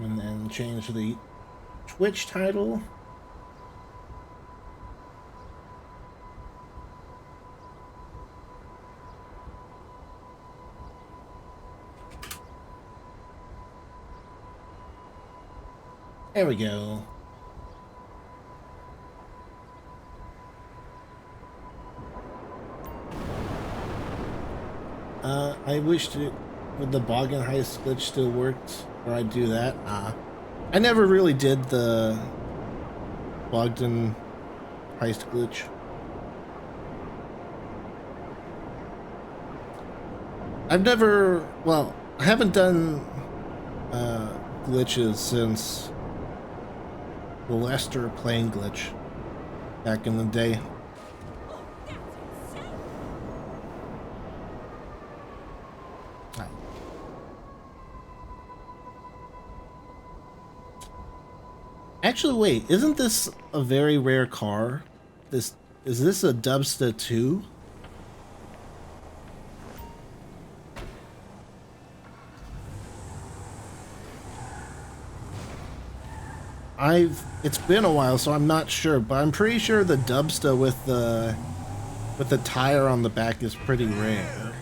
And then change the Twitch title. There we go. I wished it would the Boggin heist glitch still worked, or I'd do that. I never really did the Bogdan heist glitch. I haven't done glitches since the Lester plane glitch back in the day. Actually, wait, isn't this a very rare car? Is this a Dubsta 2? It's been a while, so I'm not sure, but I'm pretty sure the Dubsta with the tire on the back is pretty rare.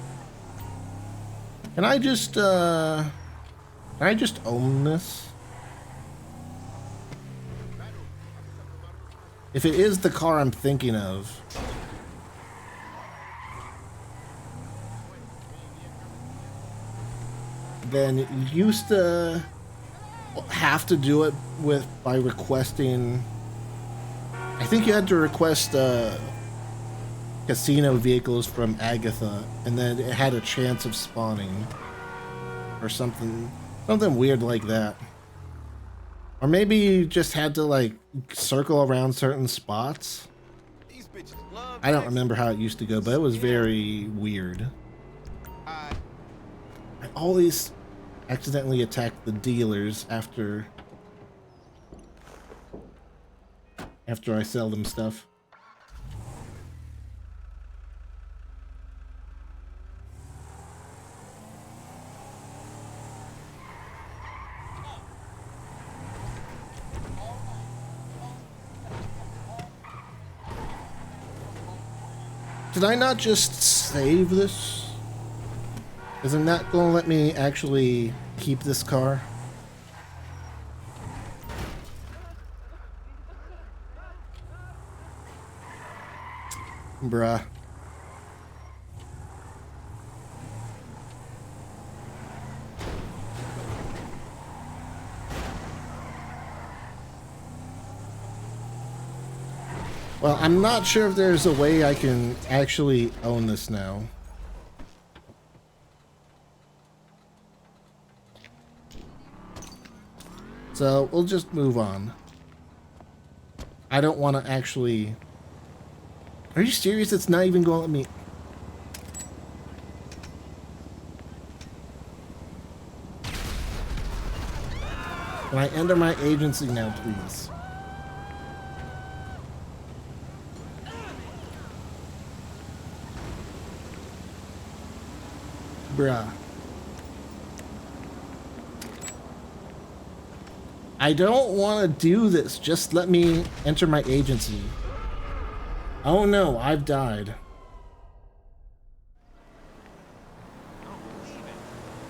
Can I just own this? If it is the car I'm thinking of. Then you used to have to do it by requesting. I think you had to request casino vehicles from Agatha, and then it had a chance of spawning, or something weird like that. Or maybe you just had to circle around certain spots. These bitches love I don't remember how it used to go, but it was very weird. I always accidentally attack the dealers after I sell them stuff. Did I not just save this? Isn't that going to let me actually keep this car? Bruh. Well, I'm not sure if there's a way I can actually own this now. So we'll just move on. I don't want to actually... Are you serious? It's not even going to let me... Can I enter my agency now, please? Bruh. I don't want to do this. Just let me enter my agency. Oh no, I've died.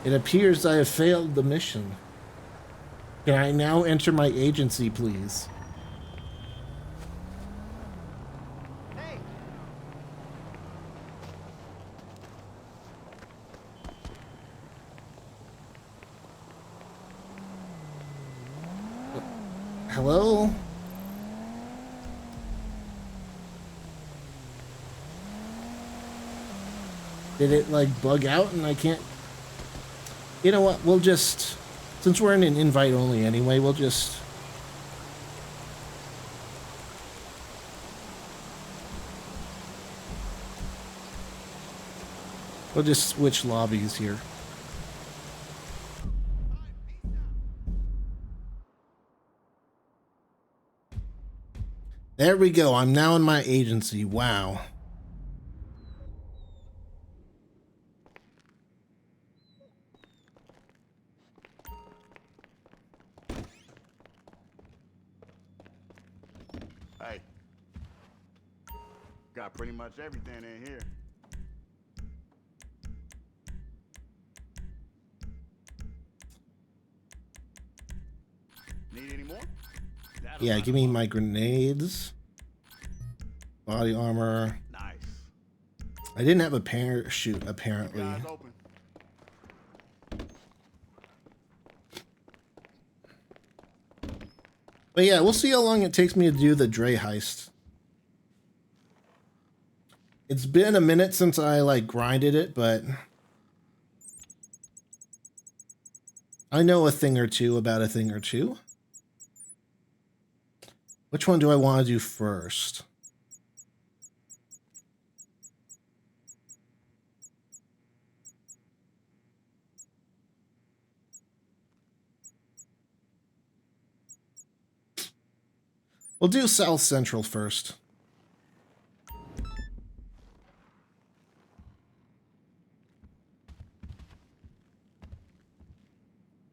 It appears I have failed the mission. Can I now enter my agency, please? Hey. Hello? Did it like bug out and I can't... You know what, we'll just... Since we're in an invite only anyway, we'll just... We'll just switch lobbies here. There we go, I'm now in my agency, wow. Hey. Got pretty much everything in here. Need any more? Yeah, give me my grenades. Body armor. Nice. I didn't have a parachute, apparently. Eyes open. But yeah, we'll see how long it takes me to do the Dre heist. It's been a minute since I, like, grinded it, but... I know a thing or two about a thing or two. Which one do I want to do first? We'll do South Central first.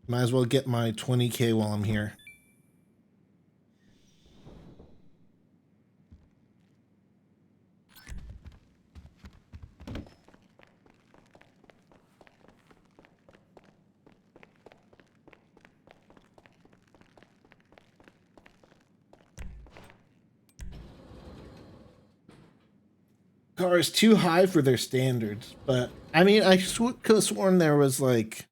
Might as well get my 20K while I'm here. Car is too high for their standards, but I mean, I could have sworn there was like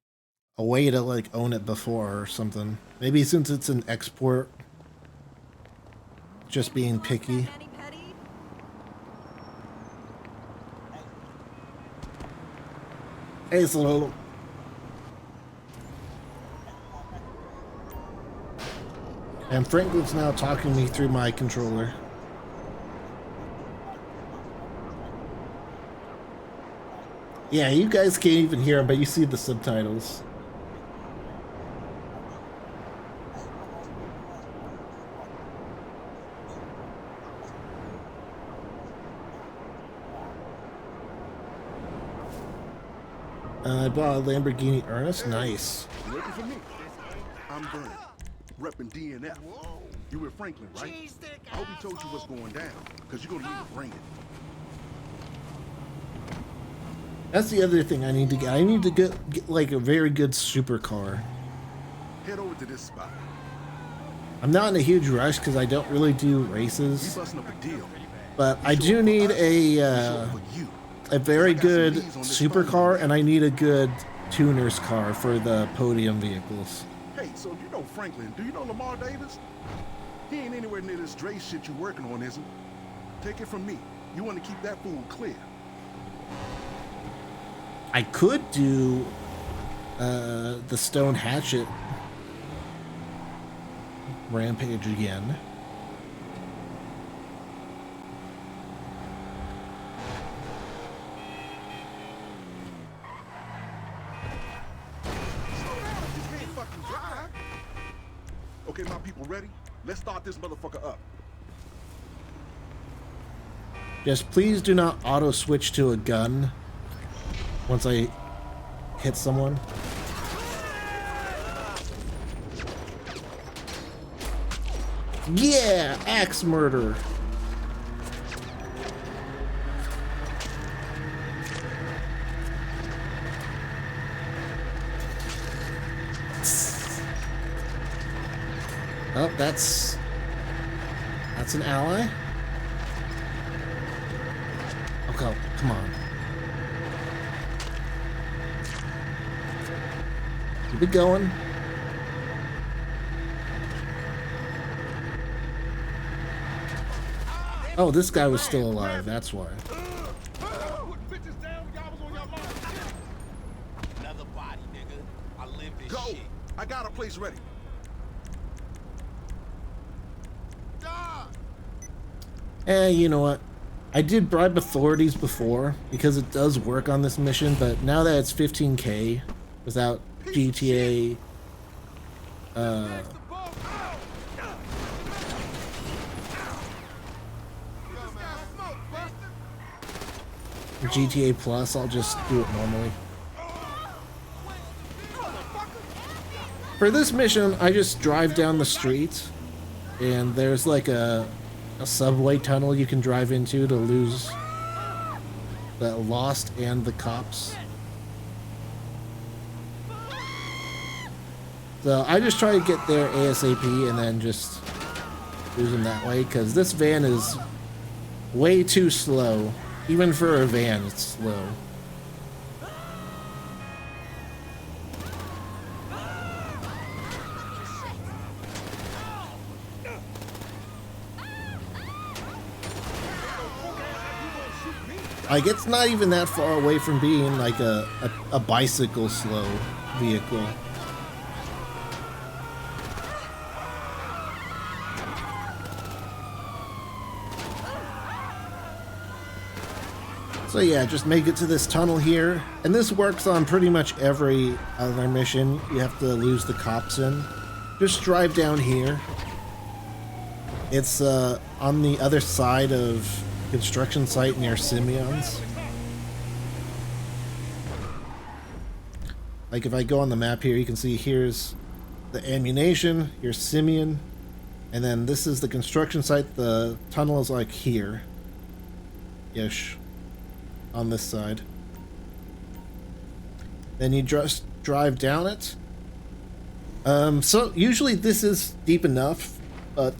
a way to like own it before or something. Maybe since it's an export, just being picky. Hey, it's a little. And Franklin's now talking me through my controller. Yeah, you guys can't even hear him, but you see the subtitles. I bought a Lamborghini Ernest. Nice. Looking for me? I'm Bernie, repping DNF. You with Franklin, right? I hope he told you what's going down, because you're going to need to bring it. That's the other thing I need to get. I need to get like a very good supercar. Head over to this spot. I'm not in a huge rush because I don't really do races. We busting up a deal. But I do need a very good supercar, and I need a good tuner's car for the podium vehicles. Hey, so if you know Franklin, do you know Lamar Davis? He ain't anywhere near this Dre shit you're working on, is he? Take it from me. You want to keep that fool clear. I could do the Stone Hatchet Rampage again. Okay, my people ready? Let's start this motherfucker up. Just please do not auto switch to a gun once I hit someone. Yeah, axe murder. Oh, that's an ally. Okay, come on. Keep it going. Oh, this guy was still alive, that's why. Another body, nigga. I live this Go! shit. I got a place ready. You know what? I did bribe authorities before because it does work on this mission, but now that it's 15K without GTA GTA Plus, I'll just do it normally. For this mission, I just drive down the street and there's like a subway tunnel you can drive into to lose the Lost and the cops. So I just try to get there ASAP and then just lose them that way, because this van is way too slow. Even for a van, it's slow. Like, it's not even that far away from being like a bicycle slow vehicle. So yeah, just make it to this tunnel here. And this works on pretty much every other mission you have to lose the cops in. Just drive down here. It's on the other side of construction site near Simeon's. Like if I go on the map here, you can see here's the ammunition, here's Simeon, and then this is the construction site. The tunnel is like here ish on this side. Then you just drive down it. So usually this is deep enough, but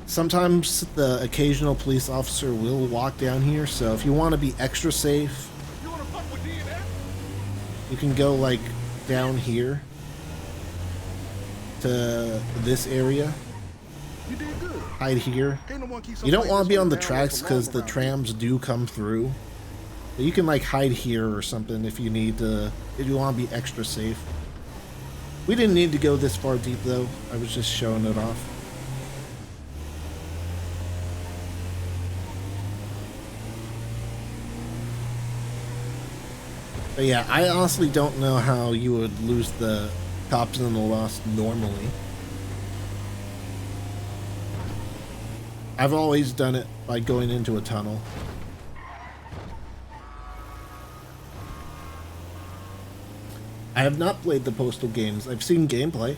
sometimes the occasional police officer will walk down here, so if you want to be extra safe, you can go like down here to this area. You did good. Hide here. Ain't no one keep You don't somebody want to be on the down tracks for because long the around trams do come through. But you can like hide here or something if you need to, if you want to be extra safe. We didn't need to go this far deep though. I was just showing it off. But yeah, I honestly don't know how you would lose the cops in the lost normally. I've always done it by going into a tunnel. I have not played the Postal games. I've seen gameplay,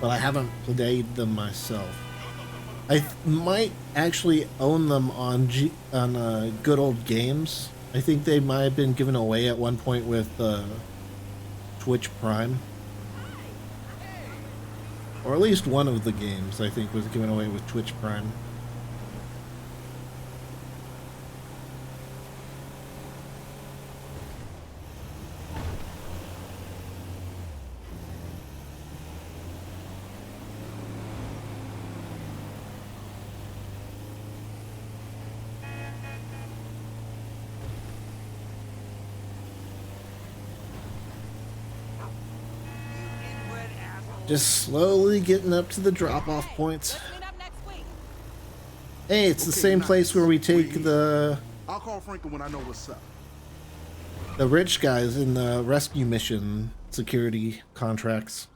but I haven't played them myself. I might actually own them on Good Old Games. I think they might have been given away at one point with Twitch Prime. Or at least one of the games, I think, was given away with Twitch Prime. Just slowly getting up to the drop-off points. Hey, it's the same place where we take the... I'll call Franklin when I know what's up. The rich guys in the rescue mission security contracts.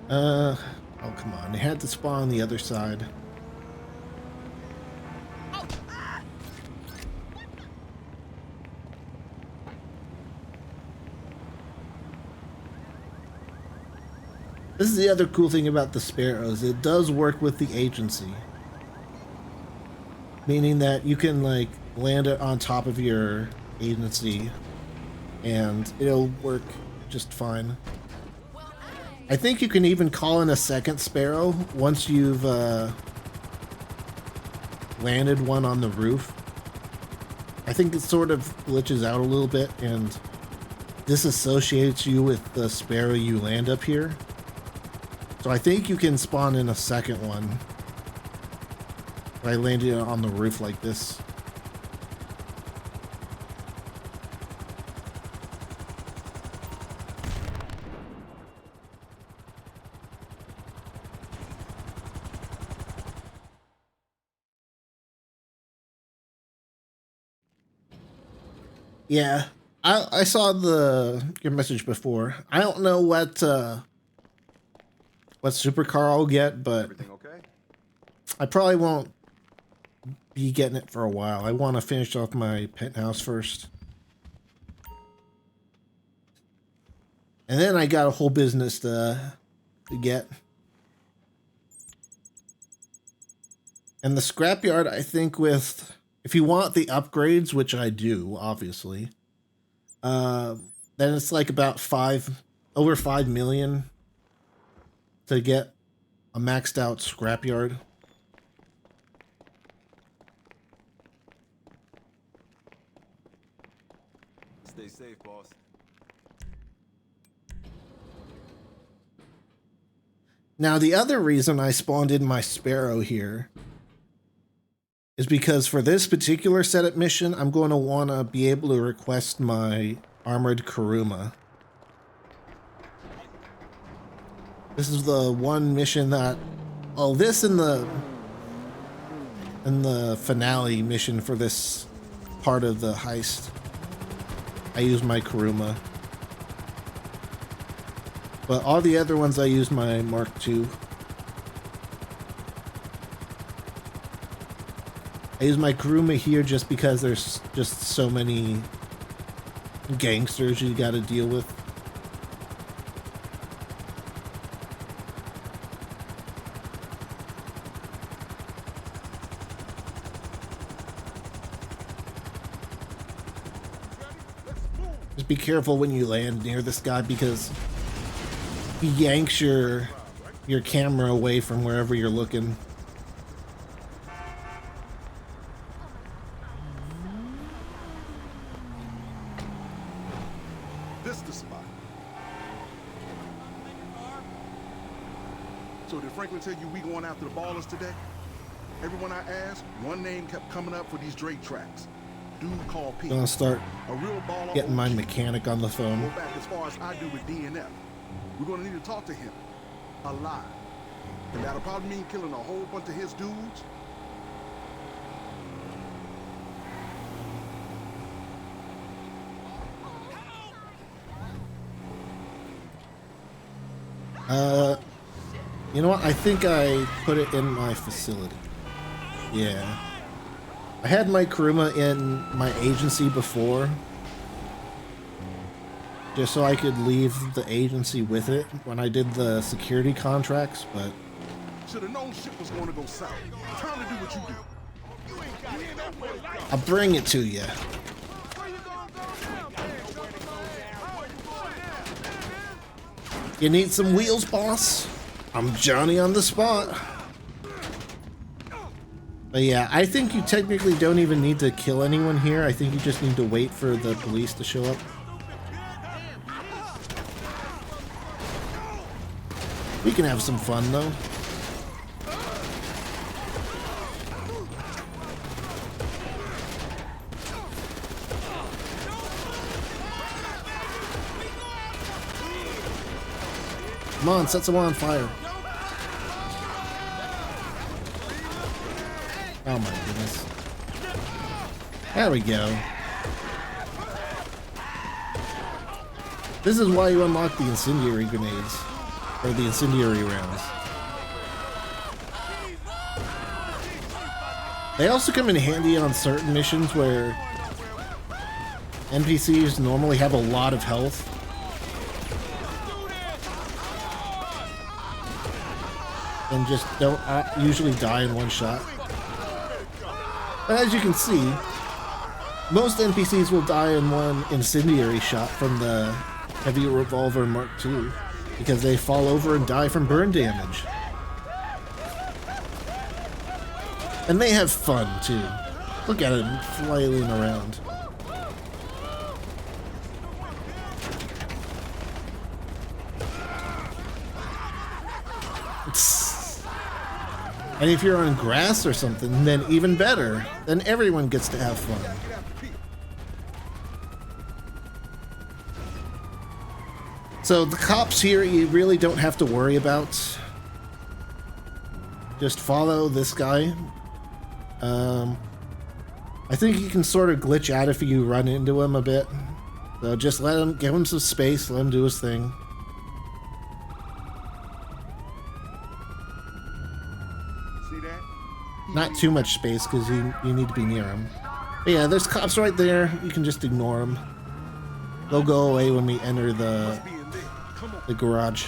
Oh come on, they had to spawn on the other side. This is the other cool thing about the Sparrows. It does work with the agency. Meaning that you can like land it on top of your agency and it'll work just fine. I think you can even call in a second Sparrow once you've landed one on the roof. I think it sort of glitches out a little bit and disassociates you with the Sparrow you land up here. So I think you can spawn in a second one by landing it on the roof like this. Yeah, I saw your message before. I don't know what supercar I'll get, but Everything okay? I probably won't be getting it for a while. I want to finish off my penthouse first. And then I got a whole business to get. And the scrapyard, I think if you want the upgrades, which I do, obviously, then it's like about over 5 million to get a maxed out scrapyard. Stay safe, boss. Now, the other reason I spawned in my Sparrow here is because for this particular setup mission, I'm going to want to be able to request my armored Kuruma. This is the one mission that, oh, this and the finale mission for this part of the heist, I use my Kuruma. But all the other ones I use my Mark II. I use my Kuruma here just because there's just so many gangsters you gotta deal with. Just be careful when you land near this guy because he yanks your camera away from wherever you're looking. This the spot. So did Franklin tell you we going after the ballers today? Everyone I asked, one name kept coming up for these Drake tracks. Dude called Pete. Gonna start A real baller. getting my OG. mechanic on the Go phone. back as far as I do with DNF. We're gonna need to talk to him. Alive. And that'll probably mean killing a whole bunch of his dudes. You know what? I think I put it in my facility. Yeah. I had my Kuruma in my agency before, just so I could leave the agency with it when I did the security contracts, but Should have known shit was gonna go south. Time to do what you do. I'll bring it to you. You need some wheels, boss? I'm Johnny on the spot. But yeah, I think you technically don't even need to kill anyone here. I think you just need to wait for the police to show up. We can have some fun though. Come on, set someone on fire. Oh my goodness. There we go. This is why you unlock the incendiary grenades. Or the incendiary rounds. They also come in handy on certain missions where NPCs normally have a lot of health. And just don't usually die in one shot. But as you can see, most NPCs will die in one incendiary shot from the heavy revolver Mark II because they fall over and die from burn damage. And they have fun too. Look at him flailing around. And if you're on grass or something, then even better. Then everyone gets to have fun. So the cops here, you really don't have to worry about. Just follow this guy. I think you can sort of glitch out if you run into him a bit. So just let him, give him some space, let him do his thing. Not too much space because you need to be near him. But yeah, there's cops right there. You can just ignore them. They'll go away when we enter the garage.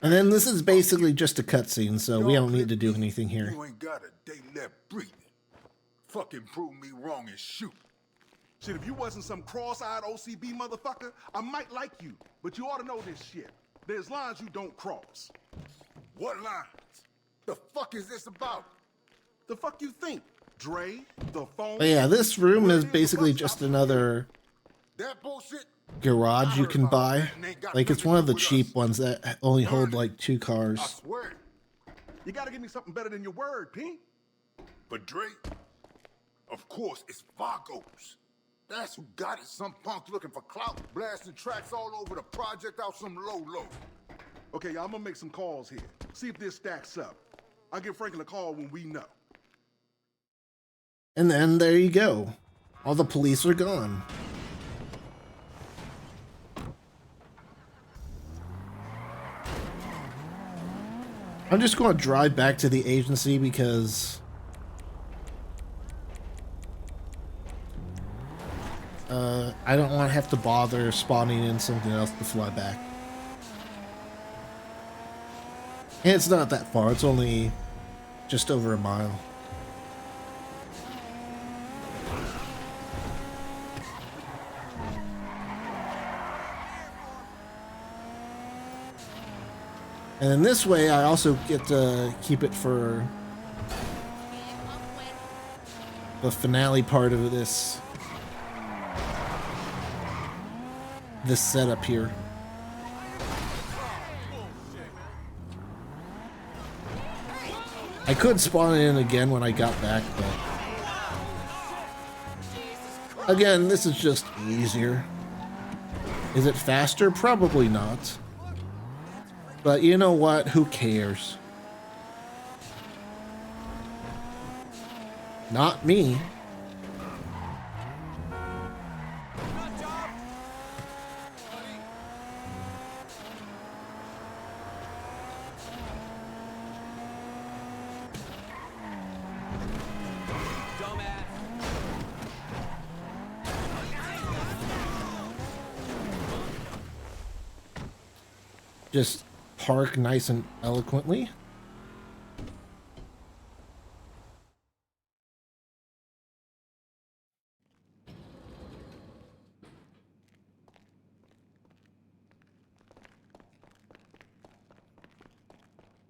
And then this is basically just a cutscene, so we don't need to do anything here. You ain't got a day left breathing. Fucking prove me wrong and shoot. Shit, if you wasn't some cross-eyed OCB motherfucker, I might like you. But you ought to know this shit. There's lines you don't cross. What lines? The fuck is this about? The fuck you think? Dre, the phone. But yeah, this room is basically just another That bullshit? garage you can buy. Like, it's one of the cheap ones that only hold like 2 I cars. swear. You gotta give me something better than your word, P. But Drake, of course, it's Vagos. That's who got it. Some punk looking for clout, blasting tracks all over the project out some low. Okay, I'm gonna make some calls here. See if this stacks up. I'll give Franklin a call when we know. And then there you go. All the police are gone. I'm just going to drive back to the agency because I don't want to have to bother spawning in something else to fly back. And it's not that far. It's only just over a mile. And then this way, I also get to keep it for the finale part of this this setup here. I could spawn in again when I got back, but again, this is just easier. Is it faster? Probably not. But you know what? Who cares? Not me. Just park nice and eloquently.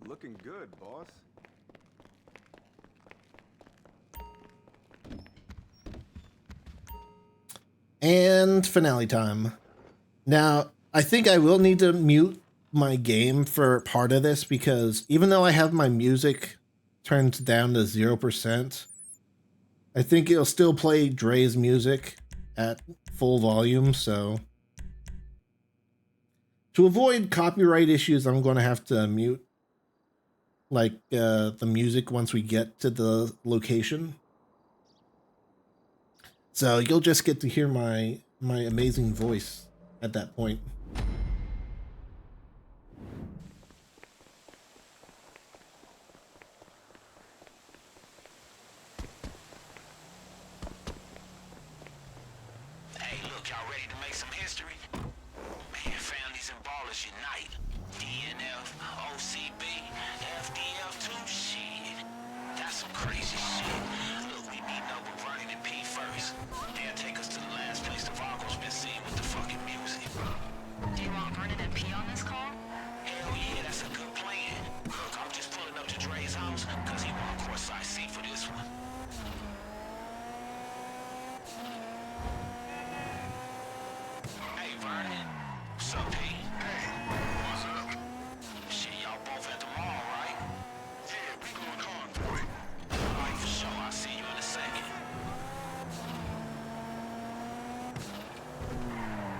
Looking good, boss. And finale time. Now, I think I will need to mute my game for part of this because even though I have my music turned down to 0%, I think it'll still play Dre's music at full volume, so to avoid copyright issues, I'm going to have to mute the music once we get to the location. So you'll just get to hear my amazing voice at that point. Hey, look, y'all ready to make some history? Man, families and ballers unite. DNF, OCB, FDF2, shit. That's some crazy shit. Look, we meeting up with Vernon and P first. They'll take us to the last place the Vargo's been seen with the fucking music. Do you want Vernon and P on this call? Hell yeah, that's a good plan. Look, I'm just pulling up to Dre's house, cause he want a courtside seat for this one. Hey, Vernon. What's up, P? Hey, what's up? Shit, y'all both at the mall, right? Yeah, we going hard, boy. All right, for sure. I'll see you in a second.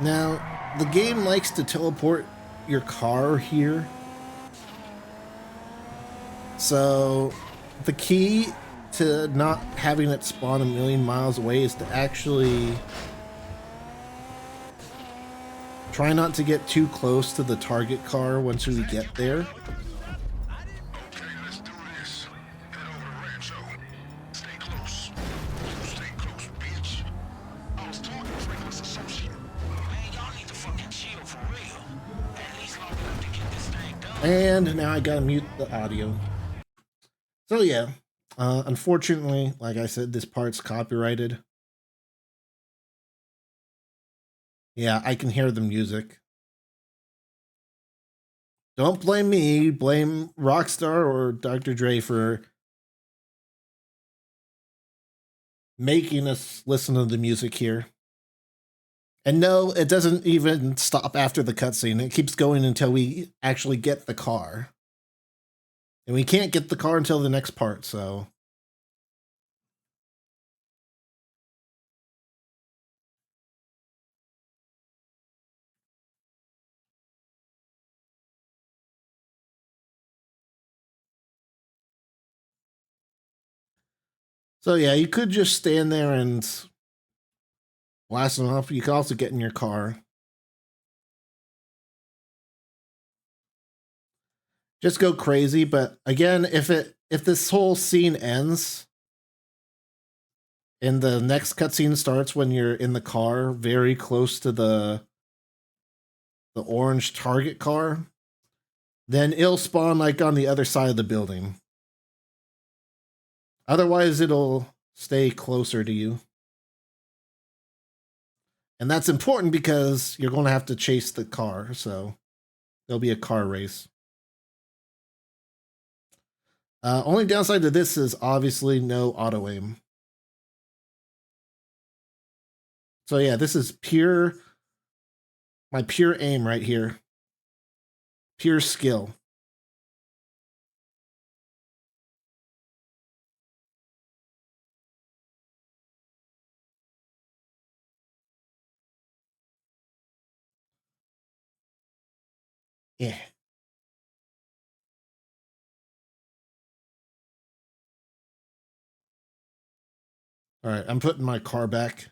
Now, the game likes to teleport your car here. So, the key to not having it spawn a million miles away is to actually try not to get too close to the target car once we get there. Okay, let's do this. Head over to Rancho. Stay close. Stay close, bitch. I was talking to Franklin's associate. Man, y'all need to fucking chill for real. At least long enough to get this thing done. And now I gotta mute the audio. So yeah, unfortunately, like I said, this part's copyrighted. Yeah, I can hear the music. Don't blame me, blame Rockstar or Dr. Dre for making us listen to the music here. And no, it doesn't even stop after the cutscene. It keeps going until we actually get the car. And we can't get the car until the next part, so. So yeah, you could just stand there and blast them off. You could also get in your car. Just go crazy, but again, if this whole scene ends and the next cutscene starts when you're in the car very close to the orange target car, then it'll spawn like on the other side of the building. Otherwise, it'll stay closer to you. And that's important because you're going to have to chase the car, so there'll be a car race. Only downside to this is obviously no auto aim. So yeah, this is pure My pure aim right here. Pure skill. Yeah. All right, I'm putting my car back.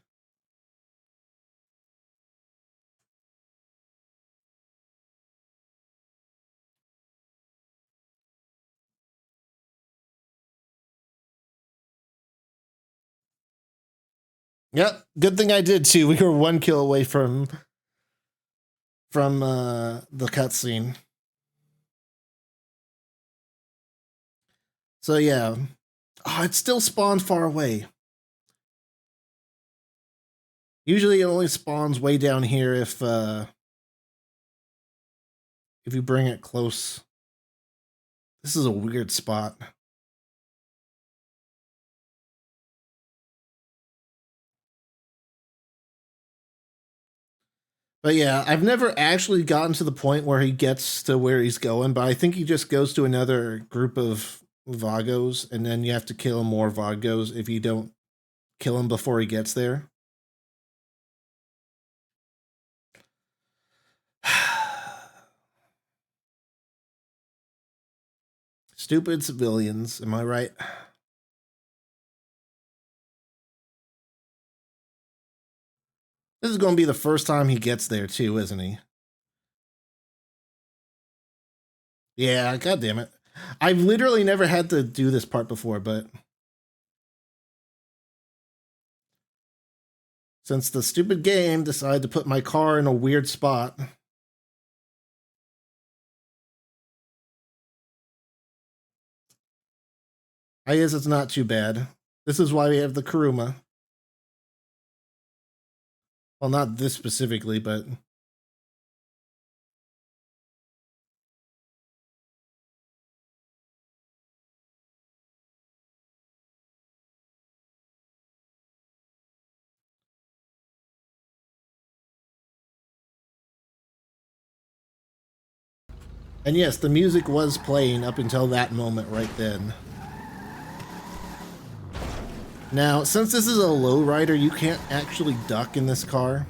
Yep, good thing I did too. We were 1 kill away from the cutscene. So yeah. Oh, it still spawns far away. Usually it only spawns way down here if you bring it close. This is a weird spot. But yeah, I've never actually gotten to the point where he gets to where he's going, but I think he just goes to another group of Vagos, and then you have to kill more Vagos if you don't kill him before he gets there. Stupid civilians, am I right? This is going to be the first time he gets there too, isn't he? Yeah, god damn it. I've literally never had to do this part before, but since the stupid game decided to put my car in a weird spot. I guess it's not too bad. This is why we have the Kuruma. Well, not this specifically, but... And yes, the music was playing up until that moment right then. Now, since this is a lowrider, you can't actually duck in this car.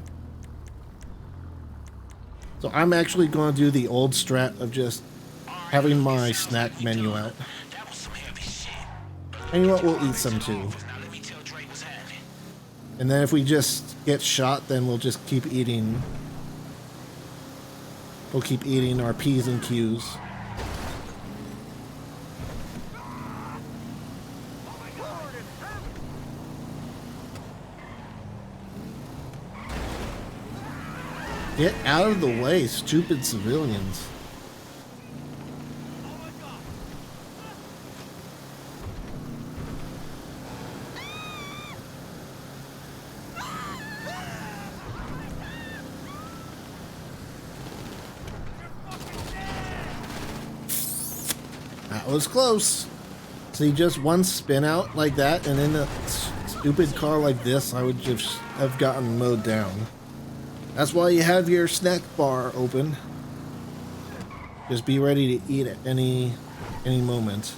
So I'm actually going to do the old strat of just having my snack menu out. And you know what, we'll eat some too. And then if we just get shot, then we'll just keep eating. We'll keep eating our P's and Q's. Get out of the way, stupid civilians. That was close. See, just one spin out like that, and in a stupid car like this, I would just have gotten mowed down. That's why you have your snack bar open. Just be ready to eat at any moment.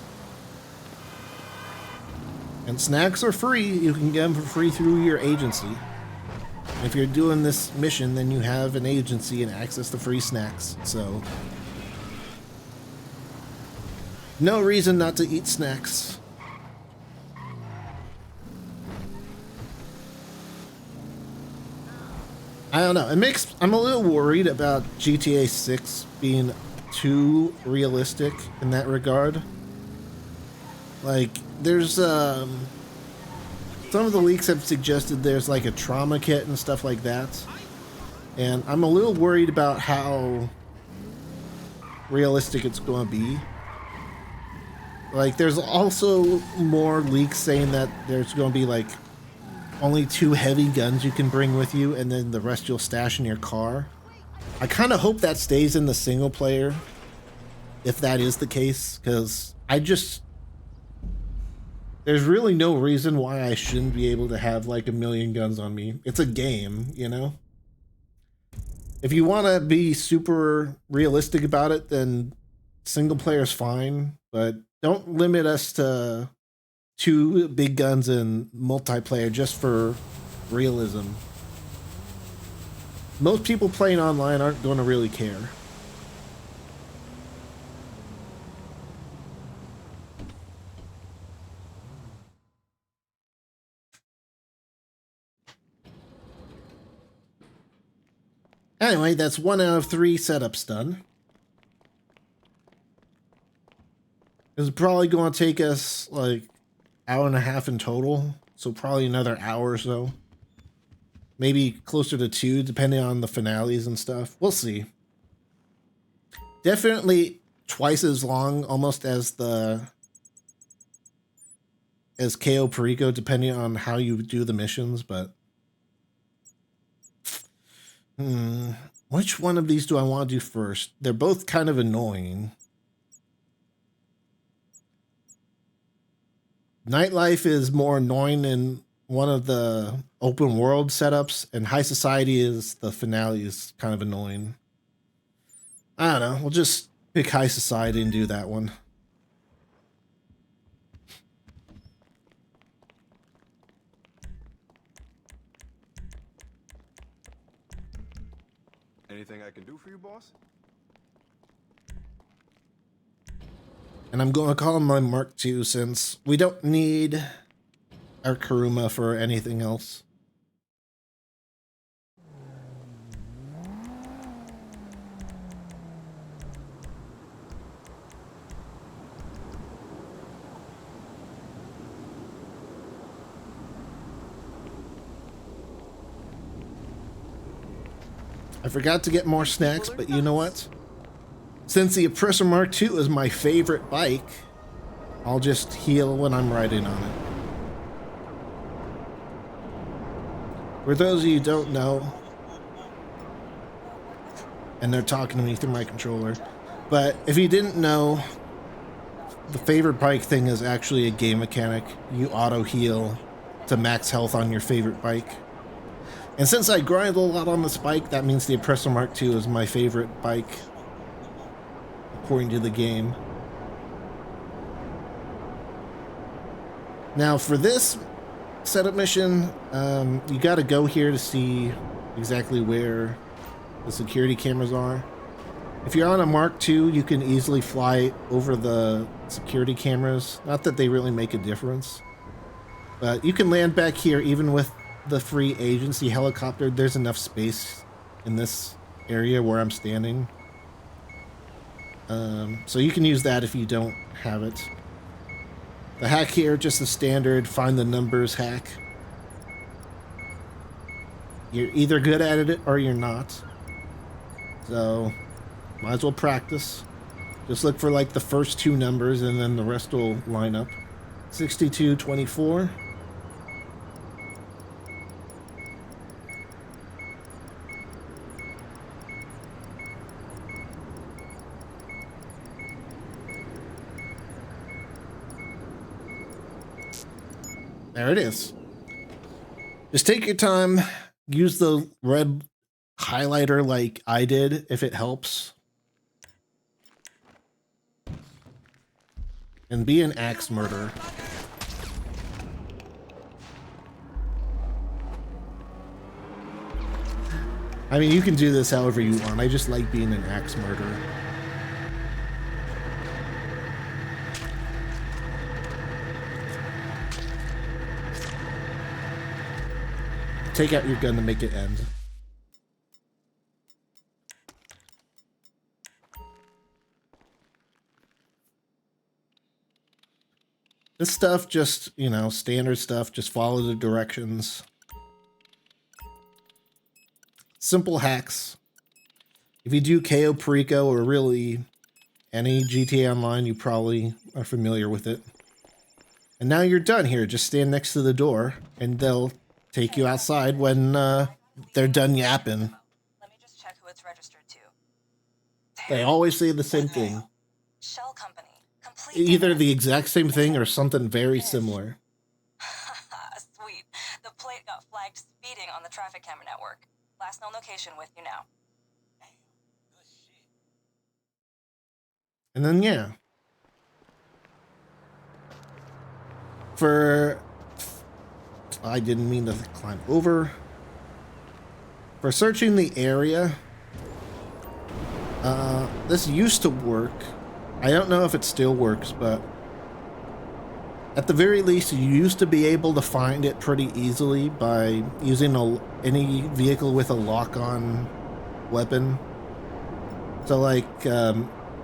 And snacks are free. You can get them for free through your agency. If you're doing this mission, then you have an agency and access to free snacks. So, no reason not to eat snacks. I don't know. I'm a little worried about GTA 6 being too realistic in that regard. Like, there's some of the leaks have suggested there's like a trauma kit and stuff like that. And I'm a little worried about how realistic it's going to be. Like, there's also more leaks saying that there's going to be like only 2 heavy guns you can bring with you, and then the rest you'll stash in your car. I kind of hope that stays in the single player, if that is the case, because there's really no reason why I shouldn't be able to have like 1,000,000 guns on me. It's a game, you know? If you want to be super realistic about it, then single player is fine, but don't limit us to 2 big guns and multiplayer just for realism. Most people playing online aren't going to really care. Anyway, that's 1 out of 3 setups done. It's probably going to take us like hour and a half in total, so probably another hour or so. Maybe closer to 2, depending on the finales and stuff. We'll see. Definitely twice as long, almost as Cayo Perico, depending on how you do the missions, but which one of these do I want to do first? They're both kind of annoying. Nightlife is more annoying in one of the open world setups, and High Society is the finale is kind of annoying. I don't know. We'll just pick High Society and do that one. Anything I can do for you, boss? And I'm going to call him my Mark II since we don't need our Kuruma for anything else. I forgot to get more snacks, but you know what? Since the Oppressor Mark II is my favorite bike, I'll just heal when I'm riding on it. For those of you who don't know, and they're talking to me through my controller, but if you didn't know, the favorite bike thing is actually a game mechanic. You auto heal to max health on your favorite bike. And since I grind a lot on this bike, that means the Oppressor Mark II is my favorite bike, according to the game. Now for this setup mission, you gotta go here to see exactly where the security cameras are. If you're on a Mark II, you can easily fly over the security cameras. Not that they really make a difference, but you can land back here even with the free agency helicopter. There's enough space in this area where I'm standing. So you can use that if you don't have it. The hack here, just the standard find the numbers hack. You're either good at it or you're not. So might as well practice. Just look for like the first 2 numbers and then the rest will line up. 6224. There it is. Just take your time. Use the red highlighter like I did if it helps. And be an axe murderer. I mean, you can do this however you want. I just like being an axe murderer. Take out your gun to make it end. This stuff just, you know, standard stuff. Just follow the directions. Simple hacks. If you do Cayo Perico or really any GTA Online, you probably are familiar with it. And now you're done here. Just stand next to the door and they'll take you outside when they're done yapping. Let me just check who it's registered to. They always say the same thing. Shell company. Either the exact same thing or something very similar. Sweet. The plate got flagged speeding on the traffic camera network. Last known location with you now. And then, yeah. I didn't mean to climb over. For searching the area, this used to work. I don't know if it still works, but at the very least, you used to be able to find it pretty easily by using any vehicle with a lock-on weapon. So like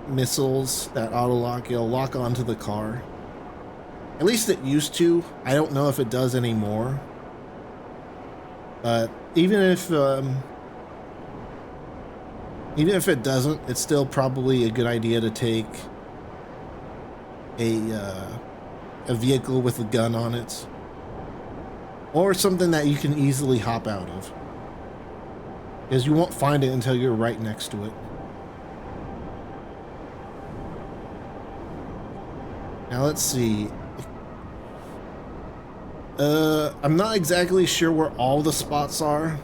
missiles that auto-lock, it'll lock onto the car. At least it used to. I don't know if it does anymore. But even if it doesn't, it's still probably a good idea to take a vehicle with a gun on it, or something that you can easily hop out of, because you won't find it until you're right next to it. Now let's see. I'm not exactly sure where all the spots are.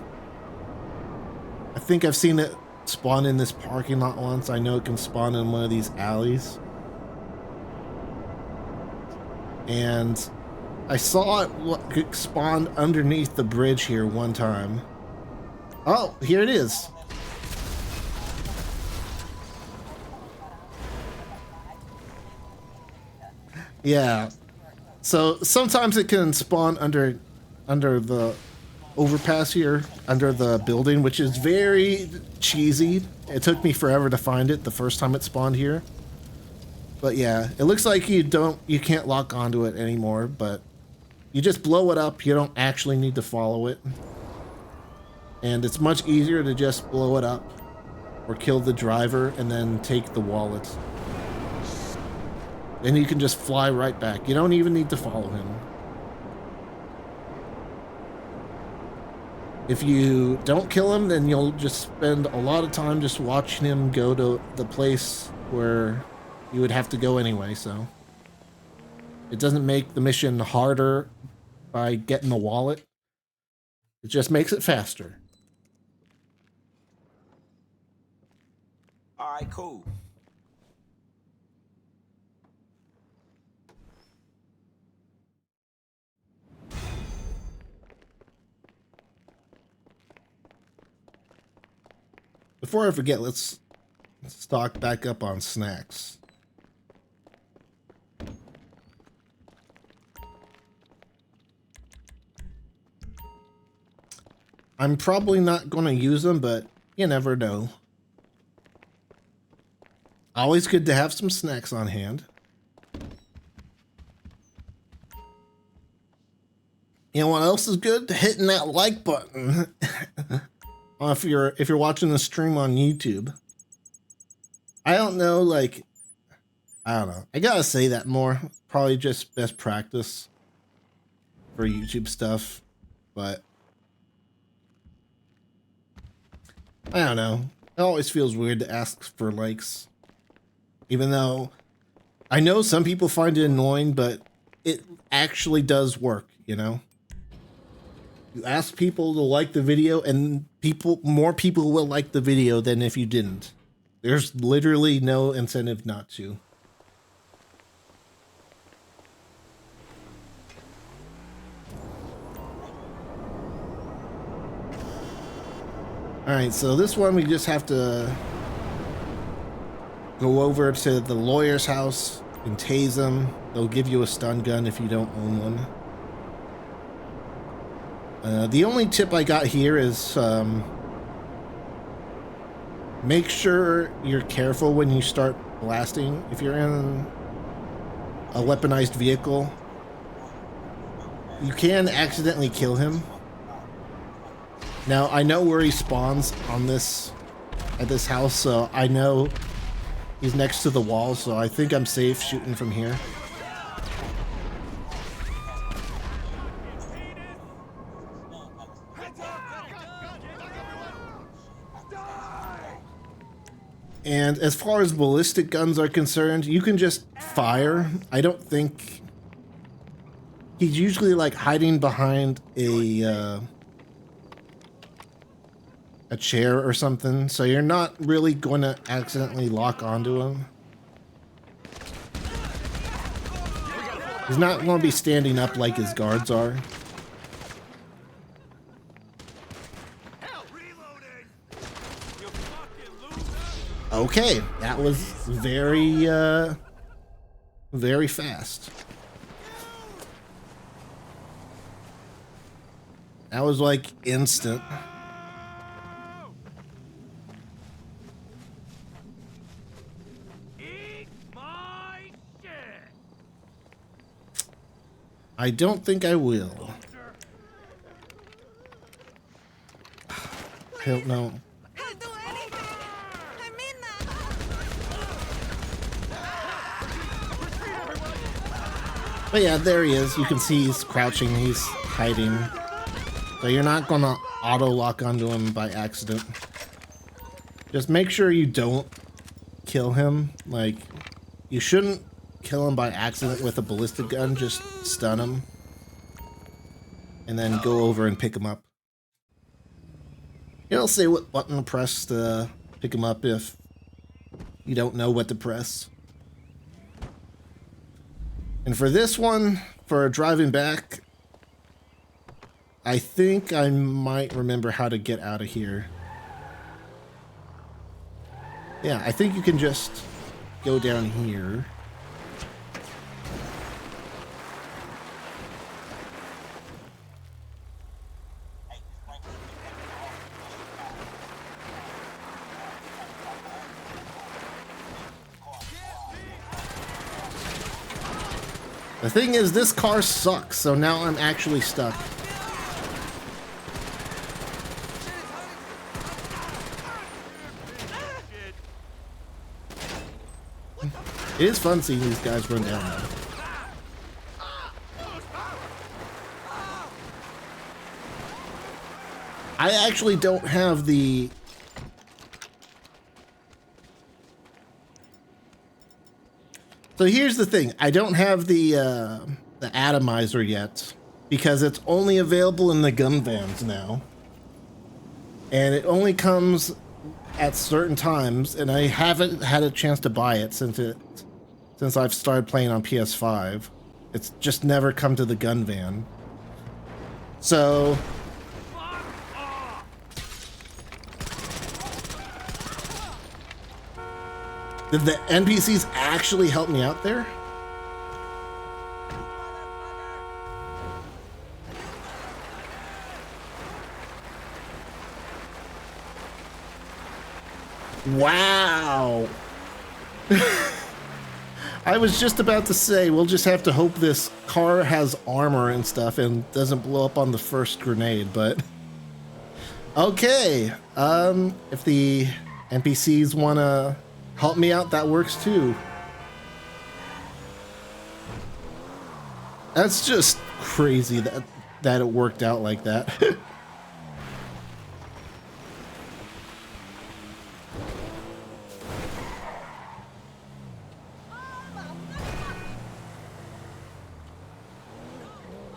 I think I've seen it spawn in this parking lot once. I know it can spawn in one of these alleys. And I saw it spawn underneath the bridge here one time. Oh, here it is. Yeah. So sometimes it can spawn under the overpass here, under the building, which is very cheesy. It took me forever to find it the first time it spawned here. But yeah, it looks like you can't lock onto it anymore, but you just blow it up. You don't actually need to follow it. And it's much easier to just blow it up or kill the driver and then take the wallet. Then you can just fly right back. You don't even need to follow him. If you don't kill him, then you'll just spend a lot of time just watching him go to the place where you would have to go anyway, so it doesn't make the mission harder by getting the wallet. It just makes it faster. All right, cool. Before I forget, let's stock back up on snacks. I'm probably not going to use them, but you never know. Always good to have some snacks on hand. You know what else is good? Hitting that like button. If you're watching the stream on YouTube. I don't know, like, I don't know. I gotta say that more. Probably just best practice for YouTube stuff, but I don't know. It always feels weird to ask for likes, even though I know some people find it annoying, but it actually does work, you know? You ask people to like the video, and more people will like the video than if you didn't. There's literally no incentive not to. Alright, so this one we just have to go over to the lawyer's house and tase them. They'll give you a stun gun if you don't own one. The only tip I got here is make sure you're careful when you start blasting. If you're in a weaponized vehicle, you can accidentally kill him. Now, I know where he spawns at this house, so I know he's next to the wall, so I think I'm safe shooting from here. And as far as ballistic guns are concerned, you can just fire. I don't think he's usually like hiding behind a chair or something, so you're not really going to accidentally lock onto him. He's not going to be standing up like his guards are. Okay, that was very, very fast. That was like instant. I don't think I will. I don't know. But yeah, there he is. You can see he's crouching, he's hiding. So you're not gonna auto lock onto him by accident. Just make sure you don't kill him. Like, you shouldn't kill him by accident with a ballistic gun. Just stun him. And then go over and pick him up. It'll say what button to press to pick him up if you don't know what to press. And for this one, for driving back, I think I might remember how to get out of here. Yeah, I think you can just go down here. The thing is, this car sucks, so now I'm actually stuck. It is fun seeing these guys run down though. I actually don't have the... So here's the thing. I don't have the atomizer yet because it's only available in the gun vans now. And it only comes at certain times, and I haven't had a chance to buy it since I've started playing on PS5. It's just never come to the gun van. So did the NPCs actually help me out there? Wow. I was just about to say, we'll just have to hope this car has armor and stuff and doesn't blow up on the first grenade, but... Okay, if the NPCs want to help me out, that works too. That's just crazy that it worked out like that.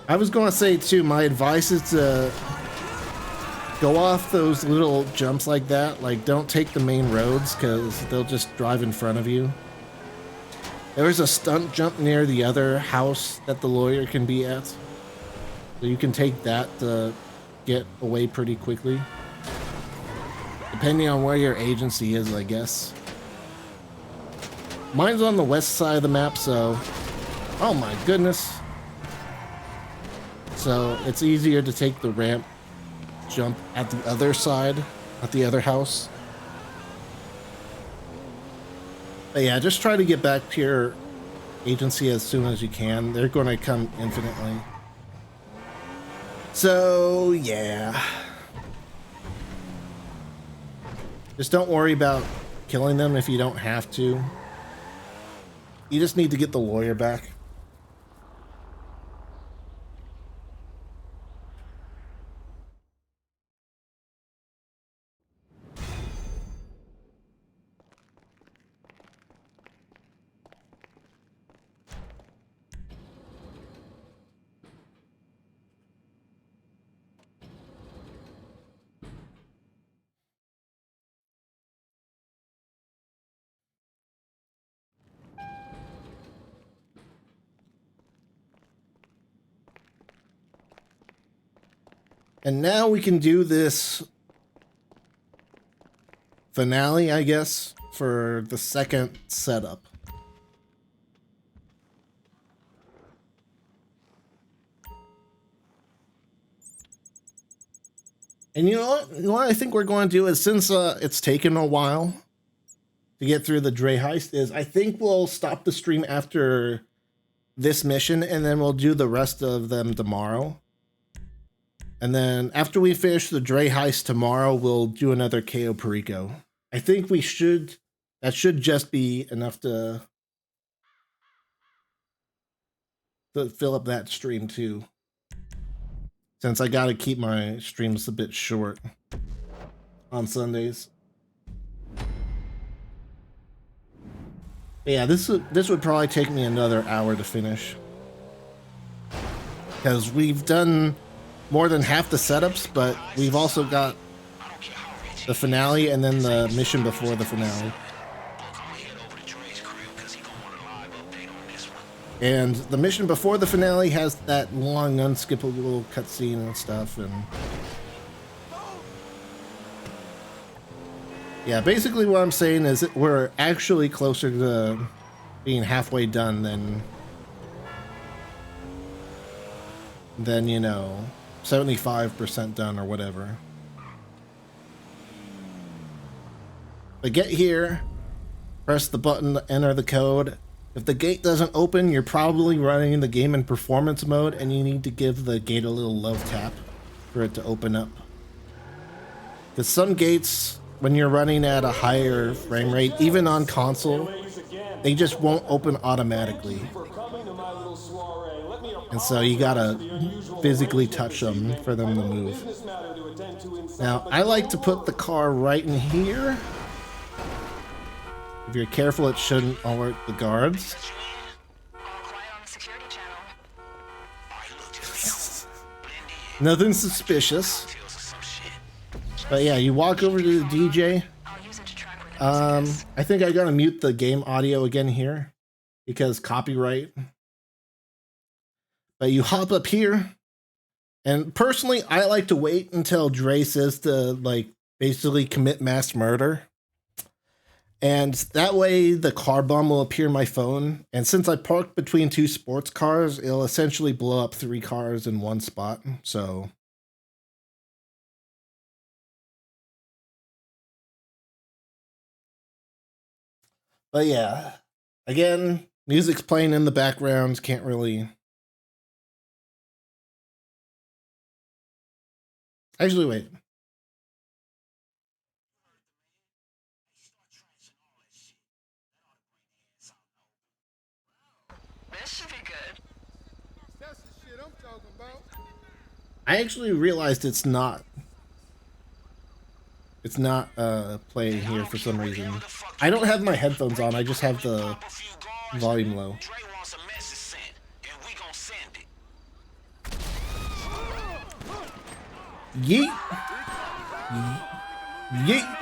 I was going to say too, my advice is to go off those little jumps like that. Like, don't take the main roads because they'll just drive in front of you. There's a stunt jump near the other house that the lawyer can be at. So you can take that to get away pretty quickly. Depending on where your agency is, I guess. Mine's on the west side of the map, so... Oh my goodness. So it's easier to take the ramp jump at the other side, at the other house. But yeah, just try to get back to your agency as soon as you can. They're going to come infinitely. So yeah. Just don't worry about killing them if you don't have to. You just need to get the lawyer back. And now we can do this finale, I guess, for the second setup. And you know what? What I think we're going to do is, since it's taken a while to get through the Dre heist, is I think we'll stop the stream after this mission, and then we'll do the rest of them tomorrow. And then after we finish the Dre heist tomorrow, we'll do another Cayo Perico. I think we should, that should just be enough to fill up that stream too. Since I gotta keep my streams a bit short on Sundays. But yeah, this would probably take me another hour to finish. Because we've done more than half the setups, but we've also got the finale and then the mission before the finale. And the mission before the finale has that long, unskippable cutscene and stuff, and yeah, basically what I'm saying is that we're actually closer to being halfway done than you know, 75% done or whatever. But get here, press the button to enter the code. If the gate doesn't open, you're probably running the game in performance mode, and you need to give the gate a little love tap for it to open up. Because some gates, when you're running at a higher frame rate, even on console, they just won't open automatically. And so you gotta physically touch them for them to move. Now, I like to put the car right in here. If you're careful, it shouldn't alert the guards. Nothing suspicious. But yeah, you walk over to the DJ. I think I gotta mute the game audio again here because copyright. But you hop up here, and personally, I like to wait until Dre says to, like, basically commit mass murder. And that way the car bomb will appear on my phone. And since I parked between two sports cars, it'll essentially blow up 3 cars in one spot. So but yeah, again, music's playing in the background. Can't really. Actually, wait. This should be good. That's the shit I'm talking about. I actually realized it's not playing here for some reason. I don't have my headphones on, I just have the volume low. Yeet! Yeet!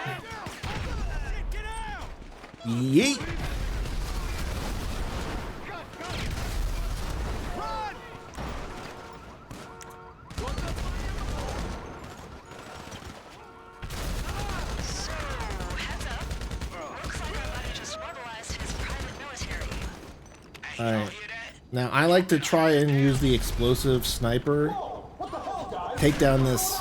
Yeet! Alright. Now, I like to try and use the explosive sniper. Take down this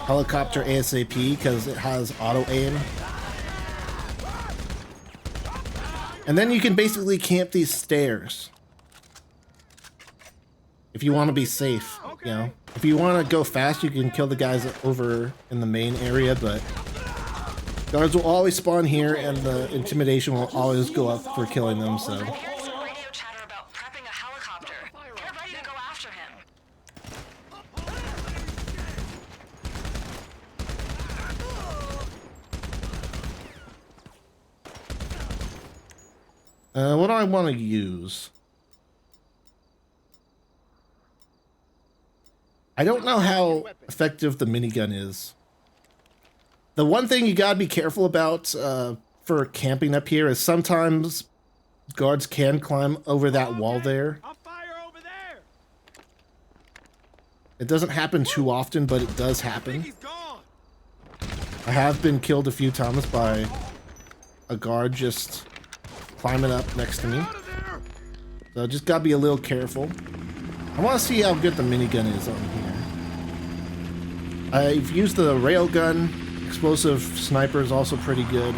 helicopter ASAP because it has auto aim. And then you can basically camp these stairs. If you want to be safe, you know. If you want to go fast, you can kill the guys over in the main area, but guards will always spawn here, and the intimidation will always go up for killing them, so. I'm hearing some radio chatter about prepping a helicopter. Get ready to go after him. What do I want to use? I don't know how effective the minigun is. The one thing you gotta be careful about for camping up here is sometimes guards can climb over that wall there. I'll fire over there. It doesn't happen too often, but it does happen. I have been killed a few times by a guard just climbing up next to me. So just gotta be a little careful. I want to see how good the minigun is on here. I've used the railgun. Explosive sniper is also pretty good.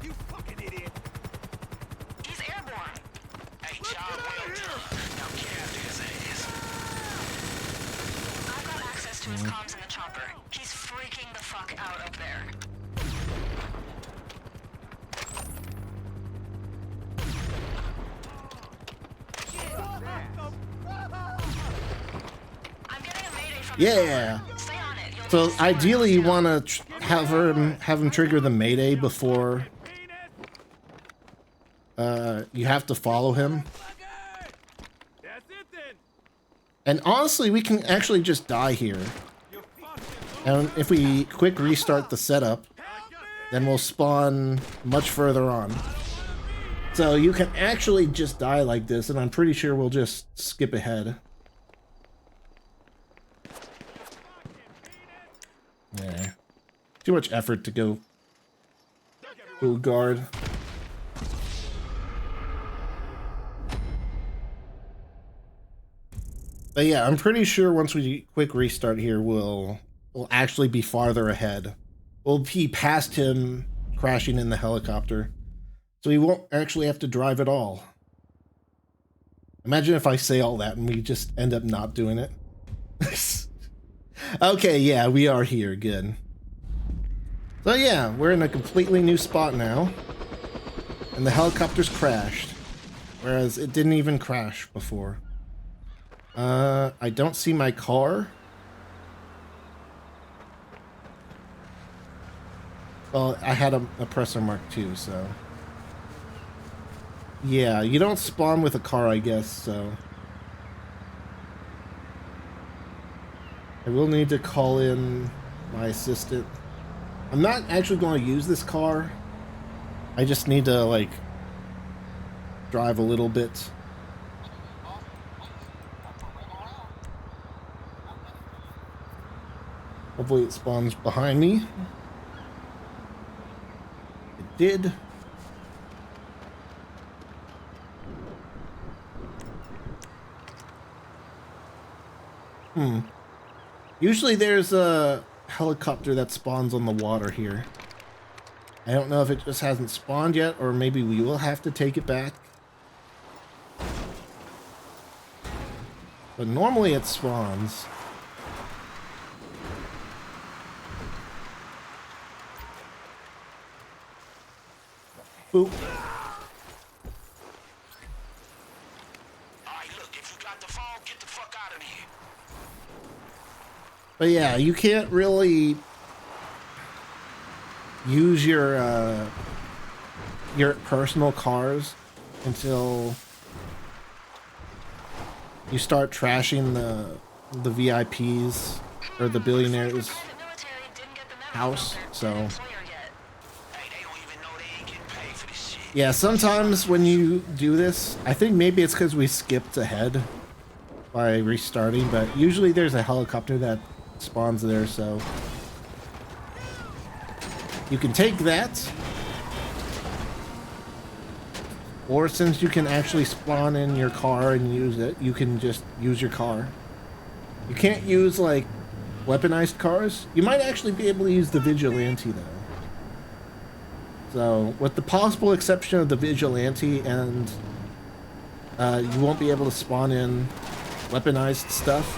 You fucking idiot. He's airborne. Hey, job well done. Now get after his ass. I've got access to his comms in the chopper. He's freaking the fuck out up there. I'm getting a mayday from Yeah. Stay on it. You'll So need to ideally, you want to have him trigger the mayday before you have to follow him. And honestly, we can actually just die here. And if we quick restart the setup, then we'll spawn much further on. So you can actually just die like this, and I'm pretty sure we'll just skip ahead. Yeah. Too much effort to go full guard. But yeah, I'm pretty sure once we quick restart here, we'll actually be farther ahead. We'll be past him crashing in the helicopter. So we won't actually have to drive at all. Imagine if I say all that and we just end up not doing it. Okay, yeah, we are here. Good. So yeah, we're in a completely new spot now. And the helicopter's crashed. Whereas it didn't even crash before. I don't see my car. Well, I had a presser mark too, so. Yeah, you don't spawn with a car, I guess, so. I will need to call in my assistant. I'm not actually going to use this car. I just need to, like, drive a little bit. Hopefully it spawns behind me. It did. Usually there's a helicopter that spawns on the water here. I don't know if it just hasn't spawned yet, or maybe we will have to take it back. But normally it spawns. Boop. But yeah, you can't really use your personal cars until you start trashing the VIPs or the billionaires' house. So yeah, sometimes when you do this, I think maybe it's because we skipped ahead by restarting, but usually there's a helicopter that spawns there, so you can take that, or since you can actually spawn in your car and use it, you can just use your car. You can't use like weaponized cars. You might actually be able to use the Vigilante though. So with the possible exception of the Vigilante, and you won't be able to spawn in weaponized stuff,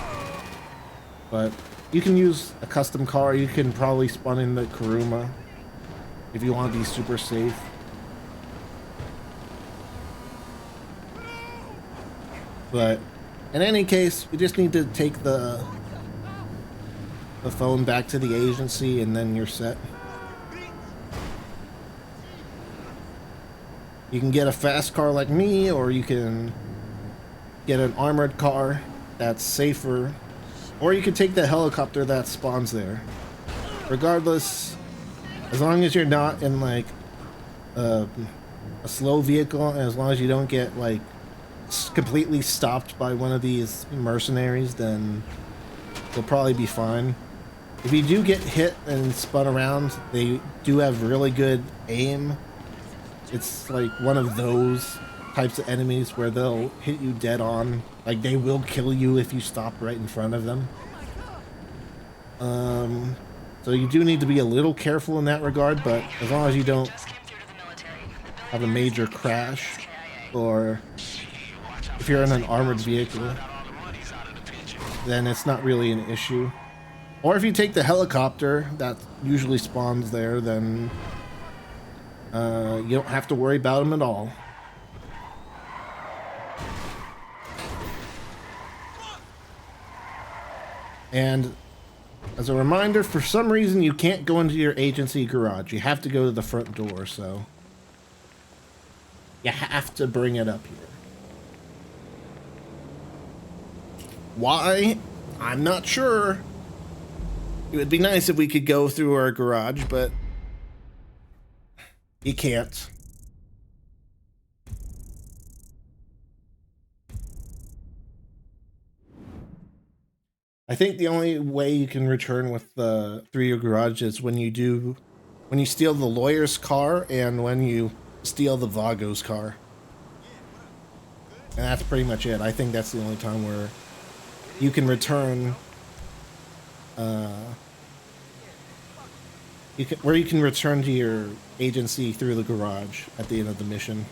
but you can use a custom car. You can probably spawn in the Kuruma if you want to be super safe. But in any case, you just need to take the phone back to the agency and then you're set. You can get a fast car like me, or you can get an armored car that's safer, or you can take the helicopter that spawns there. Regardless, as long as you're not in like a slow vehicle, and as long as you don't get like completely stopped by one of these mercenaries, then you'll probably be fine. If you do get hit and spun around, they do have really good aim. It's like one of those types of enemies where they'll hit you dead on. Like, they will kill you if you stop right in front of them. So you do need to be a little careful in that regard, but as long as you don't have a major crash, or if you're in an armored vehicle, then it's not really an issue. Or if you take the helicopter that usually spawns there, then you don't have to worry about them at all. And as a reminder, for some reason you can't go into your agency garage. You have to go to the front door, so you have to bring it up here. Why? I'm not sure. It would be nice if we could go through our garage, but you can't. I think the only way you can return with through your garage is when you steal the lawyer's car and when you steal the Vago's car. And that's pretty much it. I think that's the only time where you can return you can return to your agency through the garage at the end of the mission.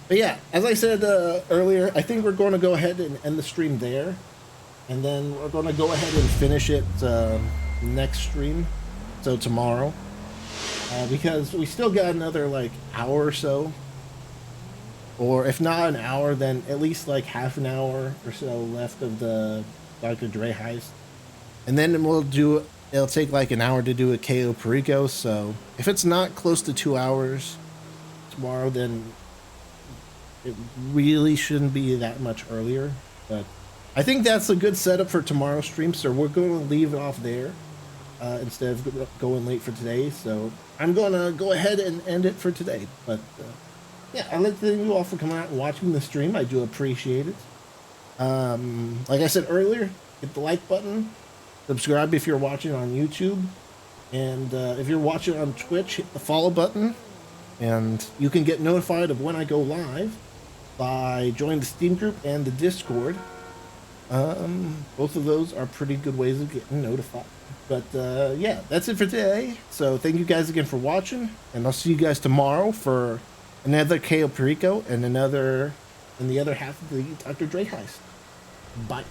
But yeah, as I said earlier, I think we're going to go ahead and end the stream there. And then we're going to go ahead and finish it next stream, so tomorrow. Because we still got another, like, hour or so. Or if not an hour, then at least, like, half an hour or so left of the Dr. Dre heist. And then it'll take, like, an hour to do a Cayo Perico, so if it's not close to 2 hours tomorrow, then it really shouldn't be that much earlier. But I think that's a good setup for tomorrow's stream, so we're going to leave it off there instead of going late for today. So I'm going to go ahead and end it for today. But yeah, I'd like to thank you all for coming out and watching the stream. I do appreciate it. Like I said earlier, hit the like button, subscribe if you're watching on YouTube, and if you're watching on Twitch, hit the follow button, and you can get notified of when I go live by joining the Steam group and the Discord. Both of those are pretty good ways of getting notified. But yeah, that's it for today. So thank you guys again for watching, and I'll see you guys tomorrow for another Cayo Perico and another in the other half of the Dr. Dre heist. Bye.